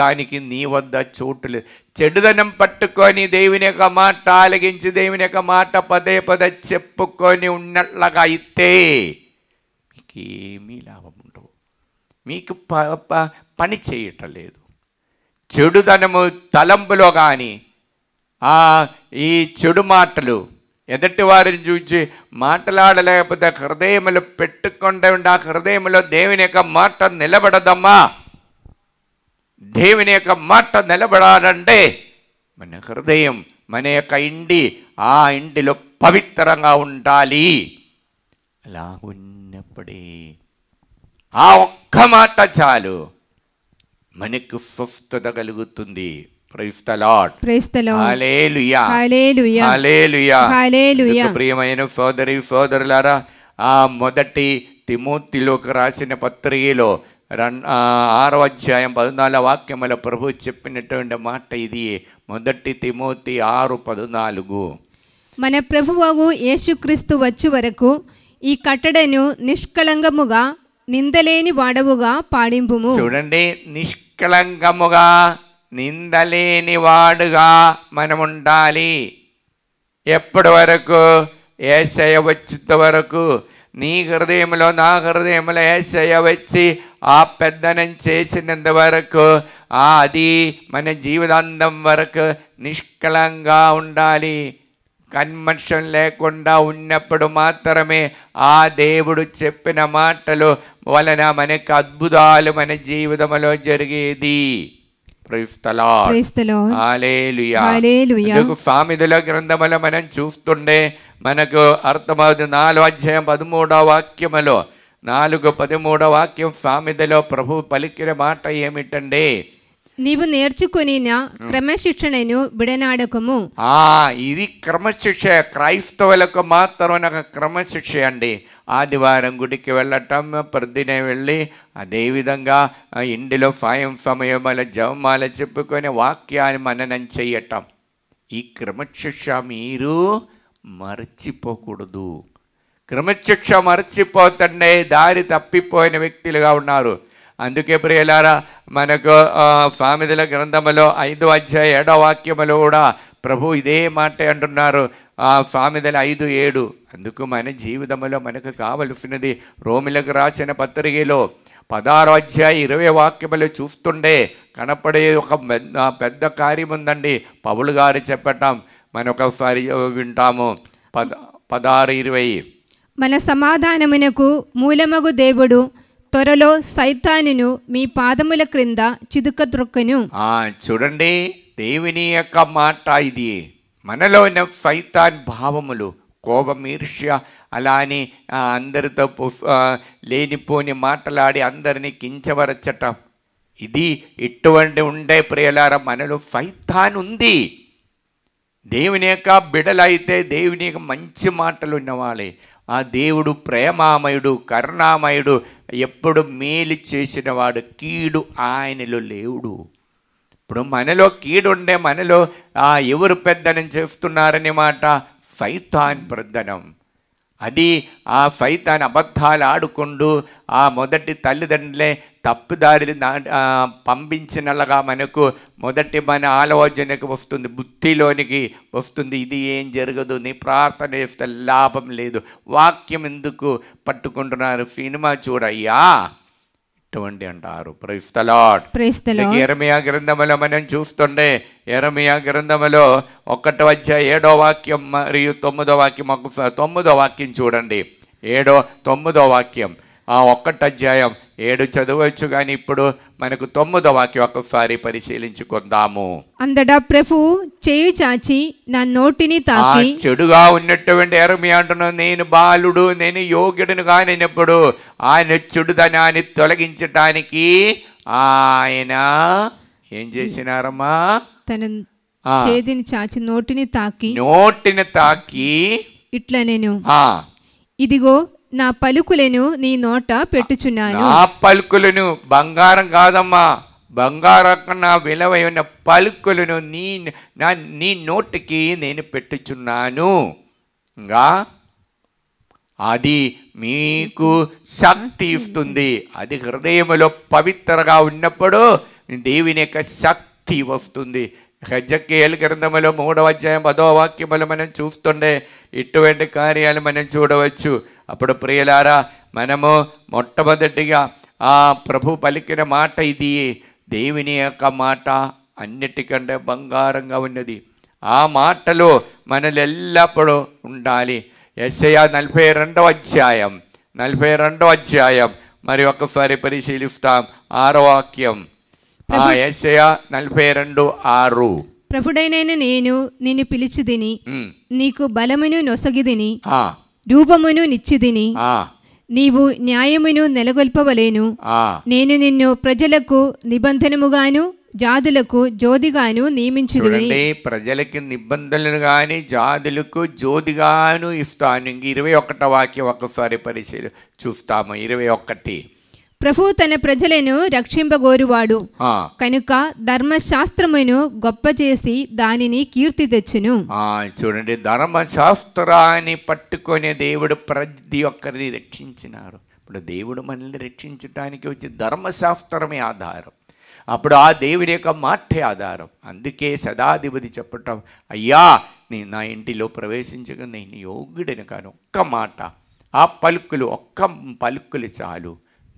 దానికి నీ వద్ద చోటు లేదు. చెడుదనం పట్టుకొని దేవుని యొక్క మాట ఆలగించి, దేవుని యొక్క మాట పదే పదే చెప్పుకొని ఉన్నట్లుగా అయితే మీకేమీ లాభం ఉండవు, మీకు పని చేయటం లేదు. చెడుదనము తలంపులో కానీ, ఈ చెడు మాటలు ఎదుటి వారిని చూసి మాట్లాడలేకపోతే హృదయములు పెట్టుకుంటూ ఉండి, ఆ హృదయంలో దేవుని యొక్క మాట నిలబడదమ్మా. దేవుని యొక్క మాట నిలబడాలంటే మన హృదయం, మన యొక్క ఆ ఇంటిలో పవిత్రంగా ఉండాలి. అలా ఉన్నప్పుడే ఆ ఒక్క మాట చాలు, మనకు స్వస్థత కలుగుతుంది. Praise the Lord. Hallelujah, hallelujah, hallelujah, hallelujah. ప్రియమైన సోదరులారా, మొదటి తిమోతిలోకి రాసిన పత్రికలో 6వ అధ్యాయం 14వ వాక్యములో ప్రభు చెప్పినటువంటి మాట ఇది. మొదటి తిమోతి 6:14. మన ప్రభువు యేసుక్రీస్తు వచ్చు వరకు ఈ కట్టడను నిష్కళంకముగా, నిందలేని వాడవుగా పాడింపుము. చూడండి, నిష్కళంకముగా, నిందలేని వాడుగా మనం ఉండాలి. ఎప్పటి వరకు? యేసయ్య వచ్చేంత వరకు. నీ హృదయంలో, నా హృదయంలో యేసయ్య వచ్చి ఆ పెద్దనం చేసినంత వరకు, అది మన జీవితాంతం వరకు నిష్కళంగా ఉండాలి. కన్మర్షం లేకుండా ఉన్నప్పుడు మాత్రమే ఆ దేవుడు చెప్పిన మాటలు వలన మనకు అద్భుతాలు మన జీవితంలో జరిగేది. Praise the Lord. Hallelujah, hallelujah. సామెతల గ్రంథములో మనం చూస్తుండే మనకు అర్థమవుతుంది. 4వ అధ్యాయం 13వ వాక్యములో, 4:13 వాక్యం సామెతలో ప్రభు పలికిన మాట ఏమిటండి? నీవు నేర్చుకుని క్రమశిక్షణను విడనాడకము. ఇది క్రమశిక్ష. క్రైస్తవులకు మాత్రం క్రమశిక్ష అండి. ఆదివారం గుడికి వెళ్ళటం, ప్రతిదిన వెళ్ళి అదేవిధంగా ఇంటిలో సమయమాల జపమాల చెప్పుకొని వాక్యాన్ని మననం చేయటం, ఈ క్రమశిక్ష మీరు మర్చిపోకూడదు. క్రమశిక్ష మర్చిపోతుండే దారి తప్పిపోయిన వ్యక్తులుగా ఉన్నారు. అందుకే ప్రియులారా, మనకు సామెతల గ్రంథములో 5వ అధ్యాయం 7వ వాక్యములో కూడా ప్రభు ఇదే మాట అంటున్నారు. సామెతల 5:7. అందుకు మన జీవితంలో మనకు కావలసినది రోమిలకు రాసిన పత్రికలో 16వ అధ్యాయం 20వ వాక్యములో చూస్తుండే కనపడే ఒక పెద్ద కార్యం ఉందండి. పౌలు గారు చెప్పటం మనం ఒకసారి వింటాము. 16:20. మన సమాధానమునకు మూలమగు దేవుడు త్వరలో సైతానును మీ పాదముల క్రింద చిదుక త్రొక్కను. చూడండి, దేవుని యొక్క మాట ఇది. మనలో ఉన్న సైతాన్ భావములు, కోపం, ఈర్ష్య, అలానే అందరితో లేనిపోని మాటలాడి అందరినీ కించవరచటం, ఇది ఇటువంటి ఉండే ప్రియులారా మనలో సైతాన్ ఉంది. దేవుని యొక్క బిడలైతే దేవుని యొక్క మంచి మాటలు ఉన్నవాళ్ళే. ఆ దేవుడు ప్రేమామయుడు, కరుణామయుడు, ఎప్పుడు మేలు చేసినవాడు, కీడు ఆయనలో లేవుడు. ఇప్పుడు మనలో కీడు ఉండే, మనలో ఎవరు పెద్దనని చెప్తున్నారనే మాట సైతాన్ పెద్దనం. అది ఆ సైతాన్ అబద్ధాలు ఆడుకుంటూ ఆ మొదటి తల్లిదండ్రులే తప్పుదారిని పంపించినలాగా మనకు మొదటి మన ఆలోచనకు వస్తుంది, బుద్ధిలోనికి వస్తుంది. ఇది ఏం జరగదు, నీ ప్రార్థన చేస్తే లాభం లేదు, వాక్యం ఎందుకు పట్టుకుంటున్నారు, సినిమా చూడయ్యా, ఇటువంటి అంటారు. Praise the lord. యెరెమయా గ్రంథములో మనం చూస్తుండే, యెరెమయా గ్రంథములో 1వ అధ్యాయం 7వ వాక్యం మరియు 9వ వాక్యం, 9వ వాక్యం చూడండి. 9వ వాక్యం. 1వ అధ్యాయం 7 చదవచ్చు, కానీ ఇప్పుడు మనకు 9వ వాక్యం ఒకసారి పరిశీలించుకుందాము. అందడా ప్రభువు చేయి చాచి నా నోటిని తాకి, చెడుగా ఉన్నటువంటి యెరెమయా అంటున్నాడు, నేను బాలుడు, నేను యోగ్యుడును కానినప్పుడు ఆయన చెడుదనాన్ని తొలగించటానికి ఆయన ఏం చేసినారమ్మా? తన చేతిని చాచి నోటిని తాకి ఇట్లా నేను ఇదిగో నా పలుకులను నీ నోట పెట్టుచున్నాను. నా పలుకులను, బంగారం కాదమ్మా, బంగారం కన్నా విలువైన పలుకులను నీ నోటికి నేను పెట్టుచున్నాను. ఇంకా అది మీకు శక్తి ఇస్తుంది. అది హృదయములో పవిత్రగా ఉన్నప్పుడు దేవుని యొక్క శక్తి వస్తుంది. హెజ్కెయేలు గ్రంథములో 3వ అధ్యాయం 10వ వాక్యములు మనం చూస్తుండే ఇటువంటి కార్యాలు మనం చూడవచ్చు. అప్పుడు ప్రియులారా, మనము మొట్టమొదటిగా ఆ ప్రభు పలికిన మాట ఇది. దేవుని యొక్క మాట అన్నిటికంటే బంగారంగా ఉన్నది. ఆ మాటలో మనల్ని ఎల్లప్పుడూ ఉండాలి. యెషయా 42వ అధ్యాయం మరి ఒకసారి పరిశీలిస్తాం. 6వ వాక్యం. యెషయా 42:6. ప్రభుడైన నేను నిన్ను పిలిచిదిని, నీకు బలమును నొసగిదిని, రూపమును నిచ్చిదిని, నీవు న్యాయమును నెలగొల్పవలేను. నేను నిన్ను ప్రజలకు నిబంధనముగాను జాతులకు జ్యోతిగాను నియమించుదుని. ప్రజలకి నిబంధనలు గాని జాతులకు జ్యోతిగాను ఇస్తాను. 21వ వాక్యం ఒకసారి చూస్తాము. 21. ప్రభు తన ప్రజలను రక్షింపగోరువాడు కనుక ధర్మశాస్త్రమును గొప్ప చేసి దానిని కీర్తి తెచ్చును. చూడండి, ధర్మశాస్త్రాన్ని పట్టుకొని దేవుడు ప్రతి ఒక్కరిని రక్షించినారు. ఇప్పుడు దేవుడు మనల్ని రక్షించడానికి వచ్చి ధర్మశాస్త్రమే ఆధారం. అప్పుడు ఆ దేవుని యొక్క మాటే ఆధారం. అందుకే సదాధిపతి చెప్పటం, అయ్యా నేను నా ఇంటిలో ప్రవేశించగా నేను యోగ్యుడని కాను, ఒక్క మాట, ఆ ఒక్క పలుకులు చాలు,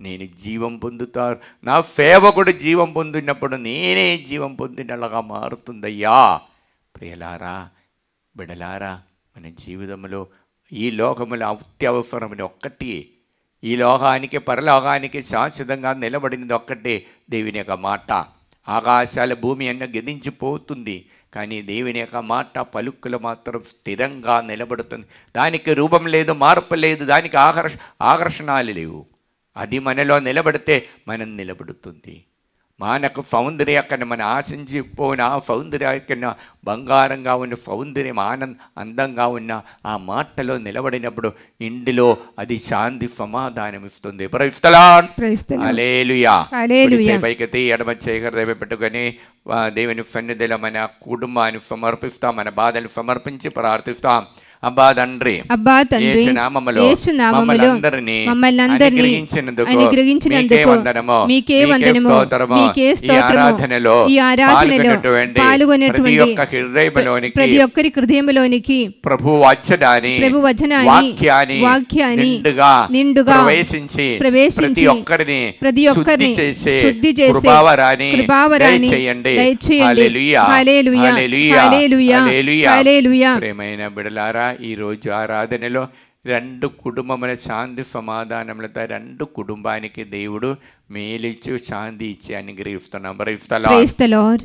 నేను జీవం పొందుతారు. నా సేవకుడు జీవం పొందినప్పుడు నేనే జీవం పొందినలాగా మారుతుందయ్యా. ప్రియలారా, బిడలారా, మన జీవితంలో ఈ లోకములో అత్యవసరమైన ఒక్కటి, ఈ లోకానికి పరలోకానికి శాశ్వతంగా నిలబడినది ఒక్కటే, దేవుని యొక్క మాట. ఆకాశాల భూమి అన్న గతించిపోతుంది, కానీ దేవుని యొక్క మాట పలుకులు మాత్రం స్థిరంగా నిలబడుతుంది. దానికి రూపం లేదు, మార్పు లేదు, దానికి ఆకర్షణలు లేవు. అది మనలో నిలబడితే మనం నిలబడుతుంది. మనకు సౌందర్య కన్నా మనం ఆశించిపోయిన ఆ సౌందర్య కన్నా బంగారంగా ఉన్న సౌందర్యం, అందంగా ఉన్న ఆ మాటలో నిలబడినప్పుడు ఇంటిలో అది శాంతి సమాధానం ఇస్తుంది. Praise the Lord. హల్లెలూయా. పైకెత్తి ఎడమ చేయి పెట్టుకొని దేవుని సన్నిధిలో మన కుటుంబాన్ని సమర్పిస్తాం, మన బాధలు సమర్పించి ప్రార్థిస్తాం. అబ్బా తండ్రి అబ్బా తండ్రి యేసునామములో యేసునామములో మమ్మల్ని అందరినీ అనుగ్రహించినందుకు మీకే వందనము మీకే స్తోత్రము. ఈ ఆరాధనలో పాల్గొనేటువంటి ప్రతి ఒక్కరి హృదయంలోనికి ప్రభు వచనాన్ని వాక్యాన్ని నిండుగా ప్రవేశించి ప్రతి ఒక్కరిని శుద్ధి చేసి కృపావరాన్ని దయచేయండి. హల్లెలూయా హల్లెలూయా హల్లెలూయా. ప్రియమైన బిడ్డలారా, ఈ రోజు ఆరాధనలో రెండు కుటుంబముల శాంతి సమాధానములతో రెండు కుటుంబానికి దేవుడు మేలిచ్చు శాంతి ఇచ్చి అనుగ్రహిస్తున్నాం.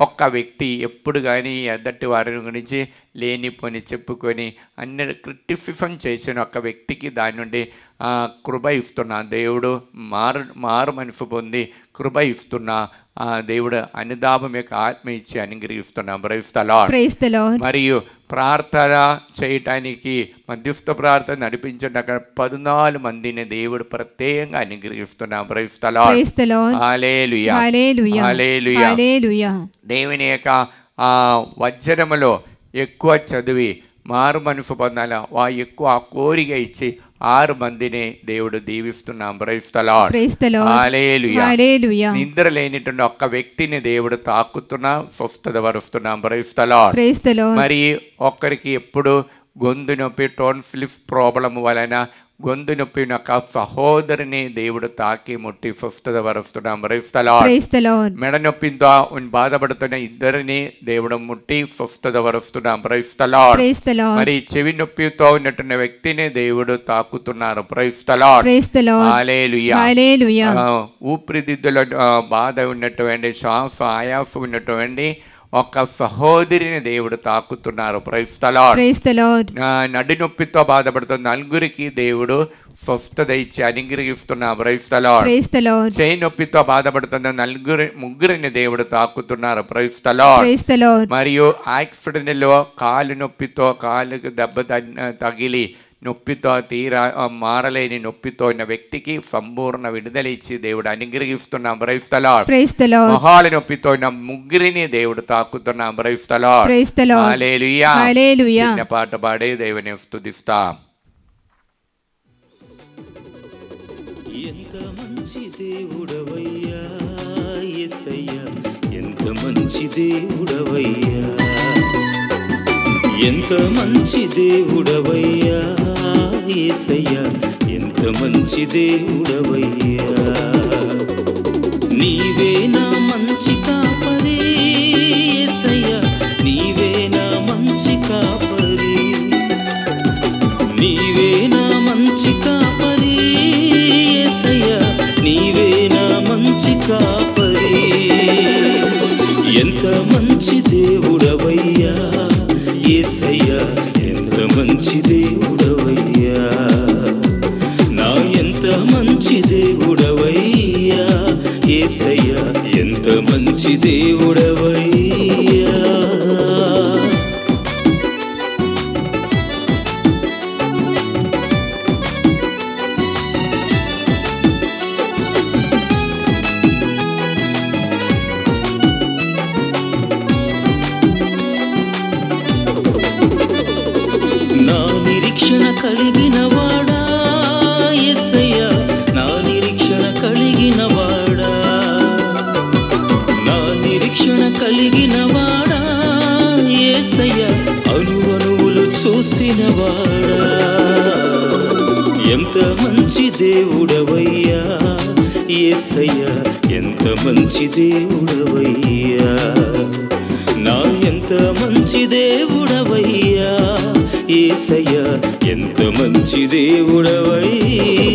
ఒక్క వ్యక్తి ఎప్పుడు కానీ ఎద్దటి వారి గురించి లేనిపోని చెప్పుకొని అన్ని క్రిటిసిజం చేసిన ఒక్క వ్యక్తికి దాని నుండి కృప ఇస్తున్నా దేవుడు మారు మనసు పొంది కృప ఇస్తున్నా దేవుడు అనుదాపం యొక్క ఆత్మ ఇచ్చి అనుగ్రహిస్తున్నాం. మరియు ప్రార్థన చేయటానికి మధ్యస్థ ప్రార్థన నడిపించడం అక్కడ 14 మందిని దేవుడు ప్రత్యేకంగా అనుగ్రహిస్తున్నాం. దేవుని యొక్క వచనములో ఎక్కువ చదివి మారు మనసు పొందాల ఎక్కువ కోరిక ఇచ్చి 6 మందిని దేవుడు దీవిస్తున్నాం. నిద్ర లేనిటువంటి ఒక్క వ్యక్తిని దేవుడు తాకుతున్నా స్వస్థత పరుస్తున్నాం. మరి ఒక్కరికి ఎప్పుడు గొంతు నొప్పి టోన్సిల్ ప్రాబ్లం వలన గొంతు నొప్పి యొక్క సహోదరిని దేవుడు తాకి ముట్టి స్వస్థత పరుస్తున్నాం. మెడ నొప్పితో బాధపడుతున్న ఇద్దరిని దేవుడు ముట్టి స్వస్థత పరుస్తున్నాం. మరి చెవి నొప్పితో ఉన్నటువంటి వ్యక్తిని దేవుడు తాకుతున్నారు. ఊపిరితిత్తుల బాధ ఉన్నటువంటి శ్వాస ఆయాసం ఉన్నటువంటి ఒక సహోదరిని దేవుడు తాకుతున్నారు. నడి నొప్పితో బాధపడుతున్న నలుగురికి దేవుడు స్వస్థత ఇచ్చి అనుగ్రహిస్తున్నారు. చేయి నొప్పితో బాధపడుతున్న ముగ్గురిని దేవుడు తాకుతున్నారు. మరియు యాక్సిడెంట్ లో కాలు నొప్పితో కాలుకు దెబ్బ తగిలి నొప్పితో మారలేని నొప్పితో ఉన్న వ్యక్తికి సంపూర్ణ విడుదల ఇచ్చి దేవుడు అనుగ్రహిస్తున్నాం. మొహాల నొప్పితో ఉన్న ముగ్గురిని దేవుడు తాకుతున్నాం. చిన్న పాట పాడే దేవుని స్తుతిస్తాం. ఎంత మంచి దేవుడవయ్యా యేసయ్యా, ఎంత మంచి దేవుడవయ్యా, ఎంత మంచి దేవుడవయ్యా యేసయ్యా, ఎంత మంచి దేవుడవయ్యా. నీవే నా మంచి కాపరి యేసయ్యా, నీవే నా మంచి కాపరి, నీవే నా మంచి కాపరి యేసయ్యా, నీవే నా మంచి కాపరి. ఎంత మంచి దేవుడవయ్యా యేసయ్యా, ఎంత మంచి దేవుడవయ్యా, నా ఎంత మంచి దేవుడవయ్యా యేసయ్యా, ఎంత మంచి దేవుడవయ్యా. నా నిరీక్షణ కలిగిన వాడా యేసయ్యా, నా నిరీక్షణ కలిగిన వాడా, నా నిరీక్షణ కలిగిన వాడా యేసయ్యా, అణువణువులు చూసిన వాడా. ఎంత మంచి దేవుడవయ్యా యేసయ్యా, ఎంత మంచి దేవుడవయ్యా, నా ఎంత మంచి దేవుడవయ్యా యేసయ్యా, ఎంత మంచి దేవుడవయ్యా.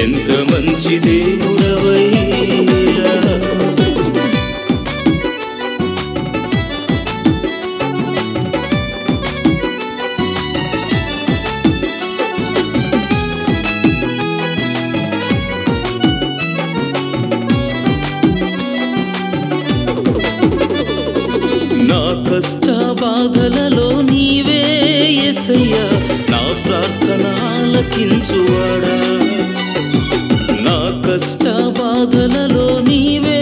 ఎంత మంచి దేవుడవయ్యా. నా కష్ట బాధలలో నీవే యేసయ్యా, నా ప్రార్థన ఆలకించువాడా. నా కష్ట బాధలలో నీవే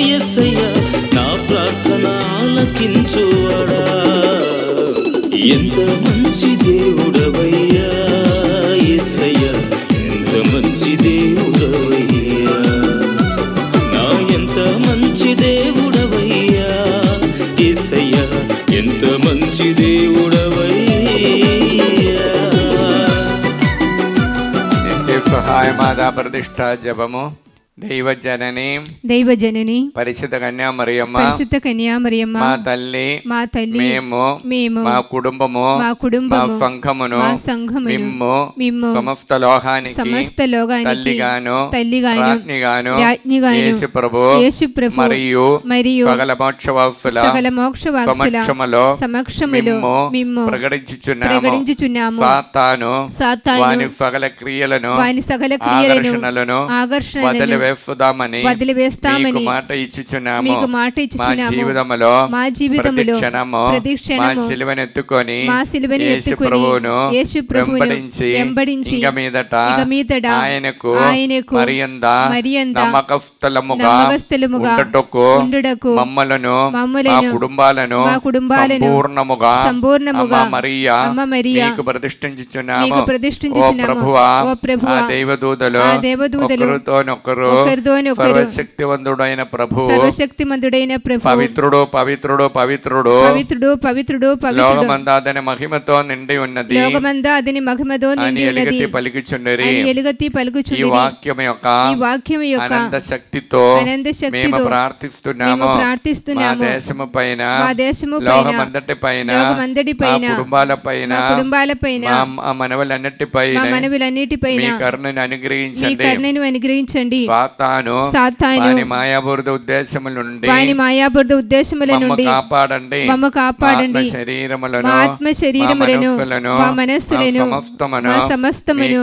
యేసయ్యా, నా ప్రార్థన ఆలకించువాడా. ఎంత మంచి దేవుడవయ్యా యేసయ్యా, ఎంత మంచి దేవుడవయ్యా. నా ఎంత మంచి దేవుడవయ్యా యేసయ్యా, ఎంత మంచి దేవుడవయ్యా. నిత్య సహాయమాదా ప్రతిష్ఠా జపము. దైవజనని పరిశుద్ధ కన్యా మరియమ్మ మా తల్లి మేము మా కుటుంబము మా సంఘమును మిమ్ము సమస్త లోకానికి తల్లిగాను రాజ్ఞిగాను యేసు ప్రభు మరియు సకల మోక్షవాసుల సమక్షములో మిమ్ము ప్రకటించుచున్నాము. సాతాను వాని సకల క్రియలను ఆకర్షణలను వదిలివేస్తామని మాట ఇచ్చుచున్నాము. మా జీవితములో ప్రతిక్షణము మా సిలువనెత్తుకొని యేసు ప్రభువును వెంబడించి ఇక మీదట ఆయనకు మరింత నమ్మకస్తులముగా ఉండుటకు మమ్మలను మా కుటుంబాలను సంపూర్ణముగా అమ్మ మరియా మీకు ప్రతిష్ఠించుచున్నాము. ఓ ప్రభువా, ఆ దేవదూతలు ఒకరితోనొకరు సర్వశక్తివంతుడైన ప్రభువు పవిత్రుడు పవిత్రుడు పవిత్రుడు లోకమంతా అతని మహిమతో నిండి ఉన్నది అని ఎలుగెత్తి పలుకుచుండిరి. ఈ వాక్యం యొక్క అనంత శక్తితో మేము ప్రార్థిస్తున్నాము. మా దేశము పైన లోకమంతటి పైన మా కుటుంబాల పైన మా మనవలన్నిటిపైన మీ కరుణను అనుగ్రహించండి. సాతాను వాని మాయాబురుద ఉద్దేశముల నుండి కాపాడండి. ఆత్మ శరీరములను మా మనస్సులను సమస్తమును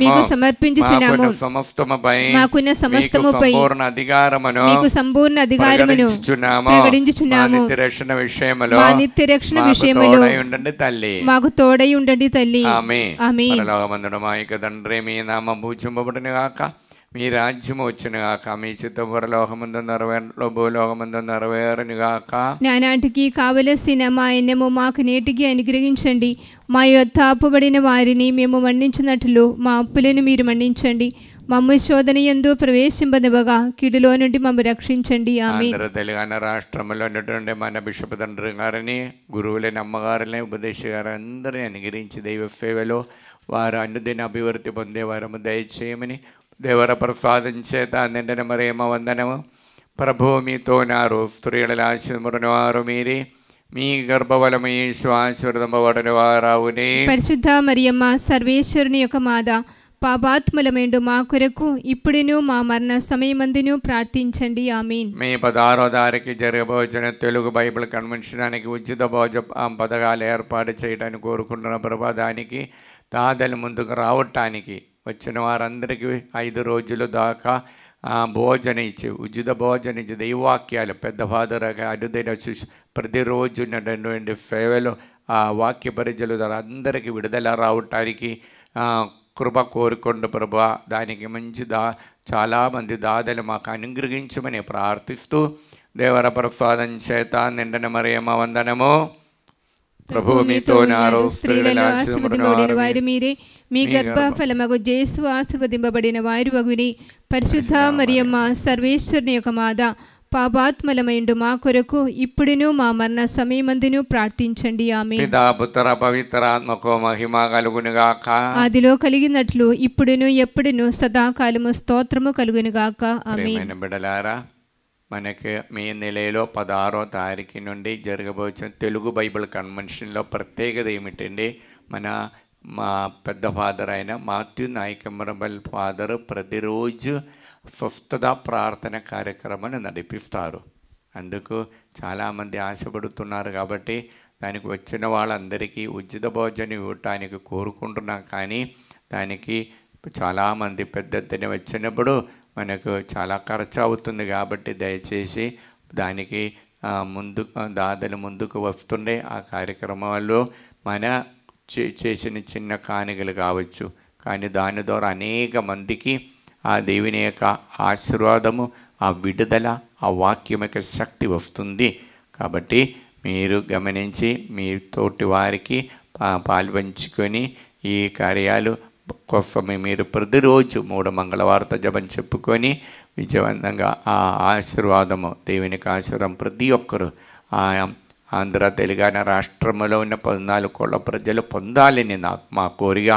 మీకు సమర్పించుచున్నాము. మాకున్న సమస్తముపై సంపూర్ణ అధికారమును ప్రకటించుచున్నాము. మా నిత్య రక్షణ విషయములో మాకు తోడై ఉండండి తల్లి. ఆమేన్. మా యొక్క తండ్రి, మీ నామం పూజింపబడును గాక, మీ రాజ్యము వచ్చును గాక, మీ చిత్తము పరలోకమందు నెరవేరులో భూలోకమందు నెరవేరును గాక. నానాటికి కావలసిన మా అన్నము మాకు నేటికి అనుగ్రహించండి. మా యొద్ద అప్పుబడిన వారిని మేము మన్నించినట్లు మా అప్పులను మీరు మన్నించండి. మమ్మ శోధన యందు ప్రవేశింపనివ్వగా కీడులో నుండి మమ్మ రక్షించండి. ఆమేన్. తెలంగాణ రాష్ట్రంలో ఉన్నటువంటి మన బిషప్ తండ్రి గారిని, గురువులైన అమ్మగారిని, ఉపదేశ గారు అందరినీ అనుగ్రహించి దైవ సేవలో వారు అనుదిన అభివృద్ధి పొందేవారము దయచేయమని దేవర ప్రసాదం చేత నిండిన మరేమ వందనము. ప్రభు మీతో నారు, స్త్రీల ఆశీర్వదించిన వారు మీరే, మీ గర్భఫలము యేసు ఆశీర్వదింపబడిన వారవునే. పరిశుద్ధ మరియమ్మ సర్వేశ్వరుని యొక్క మాత, పాపాత్ములమేండు మా కొరకు ఇప్పుడును మా మరణ సమయమందును ప్రార్థించండి. ఆమేన్. మే 16వ తారీఖు జరగబోచిన తెలుగు బైబిల్ కన్వెన్షనానికి ఉచిత భోజ పథకాలు ఏర్పాటు చేయడానికి కోరుకుంటున్న ప్రభాదానికి దాతలు ముందుకు రావటానికి వచ్చిన వారందరికీ 5 రోజుల దాకా భోజన ఇచ్చి ఉచిత భోజన ఇచ్చి దైవాక్యాలు పెద్ద ఫాదర్గా అనుదైన ప్రతిరోజు ఉన్నటువంటి సేవలు ఆ వాక్య పరిచయాల ద్వారా అందరికీ విడుదల రావటానికి కృప కోరుకోండి ప్రభా. దానికి మంచి చాలామంది దాతలు మాకు అనుగ్రహించమని ప్రార్థిస్తూ దేవర ప్రసాదం చేత నిండిన మరియమ్మ వందనము. ప్రభు మీతో నారు, స్త్రీలలో ఆశీర్వదింపబడిన వారు మీరే, మీ గర్భఫలమగు యేసు ఆశీర్వదింపబడిన వారు వగుని. పరిశుద్ధ మరియమ్మ సర్వేశ్వరుని యొక్క మాత, పాపాత్మలమైండు మా కొరకు ఇప్పుడును మా మరణ సమయమందును ప్రార్థించండి. ఆమేన్. పితా పుత్ర పవిత్రాత్మకు మహిమ కలుగునుగాక. ఆదిలో కలిగినట్లు ఇప్పుడును ఎప్పుడును సదాకాలము స్తోత్రము కలుగునుగాక. ఆమేన్. బిడ్డలారా, మనకి మే నెలలో 16వ తారీఖు నుండి జరగబోతున్న తెలుగు బైబిల్ కన్వెన్షన్లో ప్రత్యేకత ఏమిటండి? మన మా పెద్ద ఫాదర్ అయిన మాథ్యూ నాయకమరబల్ ఫాదర్ ప్రతిరోజు స్వస్థత ప్రార్థన కార్యక్రమాన్ని నడిపిస్తారు. అందుకు చాలామంది ఆశపడుతున్నారు కాబట్టి దానికి వచ్చిన వాళ్ళందరికీ ఉచిత భోజనం ఇవ్వటానికి కోరుకుంటున్నాం. కానీ దానికి చాలామంది పెద్ద ఎత్తున వచ్చినప్పుడు మనకు చాలా ఖర్చు అవుతుంది. కాబట్టి దయచేసి దానికి దాతలు ముందుకు వస్తుండే ఆ కార్యక్రమాల్లో మన చేసిన చిన్న కానుకలు కావచ్చు, కానీ దాని ద్వారా అనేక మందికి ఆ దేవుని యొక్క ఆశీర్వాదము, ఆ విడుదల, ఆ వాక్యం యొక్క శక్తి వస్తుంది. కాబట్టి మీరు గమనించి మీ తోటి వారికి పాల్పంచుకొని ఈ కార్యాలు కోసమే మీరు ప్రతిరోజు 3 మంగళవార్త జపం చెప్పుకొని విజయవంతంగా ఆ ఆశీర్వాదము, దేవునికి ఆశీర్వాదం ప్రతి ఒక్కరు ఆంధ్ర తెలంగాణ రాష్ట్రంలో ఉన్న 14 కోట్ల ప్రజలు పొందాలని మా కోరిక,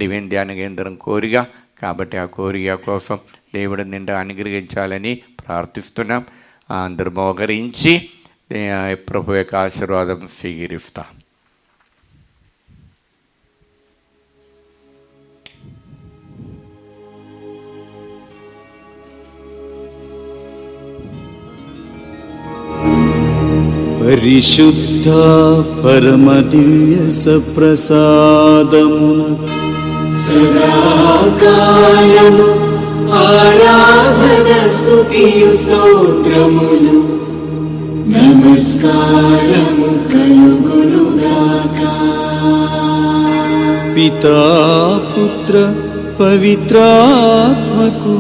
డివైన్ ధ్యాన కేంద్రం కోరిక. కాబట్టి ఆ కోరిక కోసం దేవుడు నిండా అనుగ్రహించాలని ప్రార్థిస్తున్నాం. అందరూ మోకరించి ప్రభు యొక్క ఆశీర్వాదం స్వీకరిస్తాం. పరిశుద్ధ పరమ దివ్య సప్రసాదమున సదాకాలము ఆరాధన స్తుతియు స్తోత్రములు నమస్కారము కలుగునుగాక. పితా పుత్ర పవిత్రాత్మకు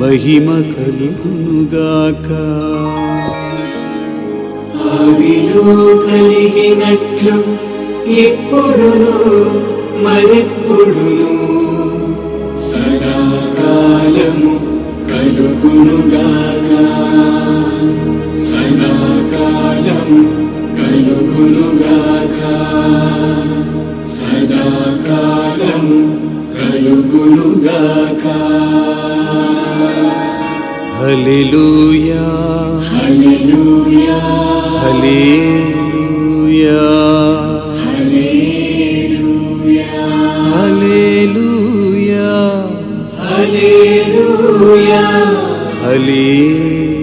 మహిమ కలుగునుగాక. ఆదిలో కలిగినట్లు ఎప్పుడును మరెప్పుడును సదాకాలము కలుగునుగాక. సదాకాలము కలుగునుగాక. సదాకాలము కలుగునుగాక. హల్లెలూయా hallelujah hallelujah hallelujah hallelujah hallelujah హల్లెలూయా.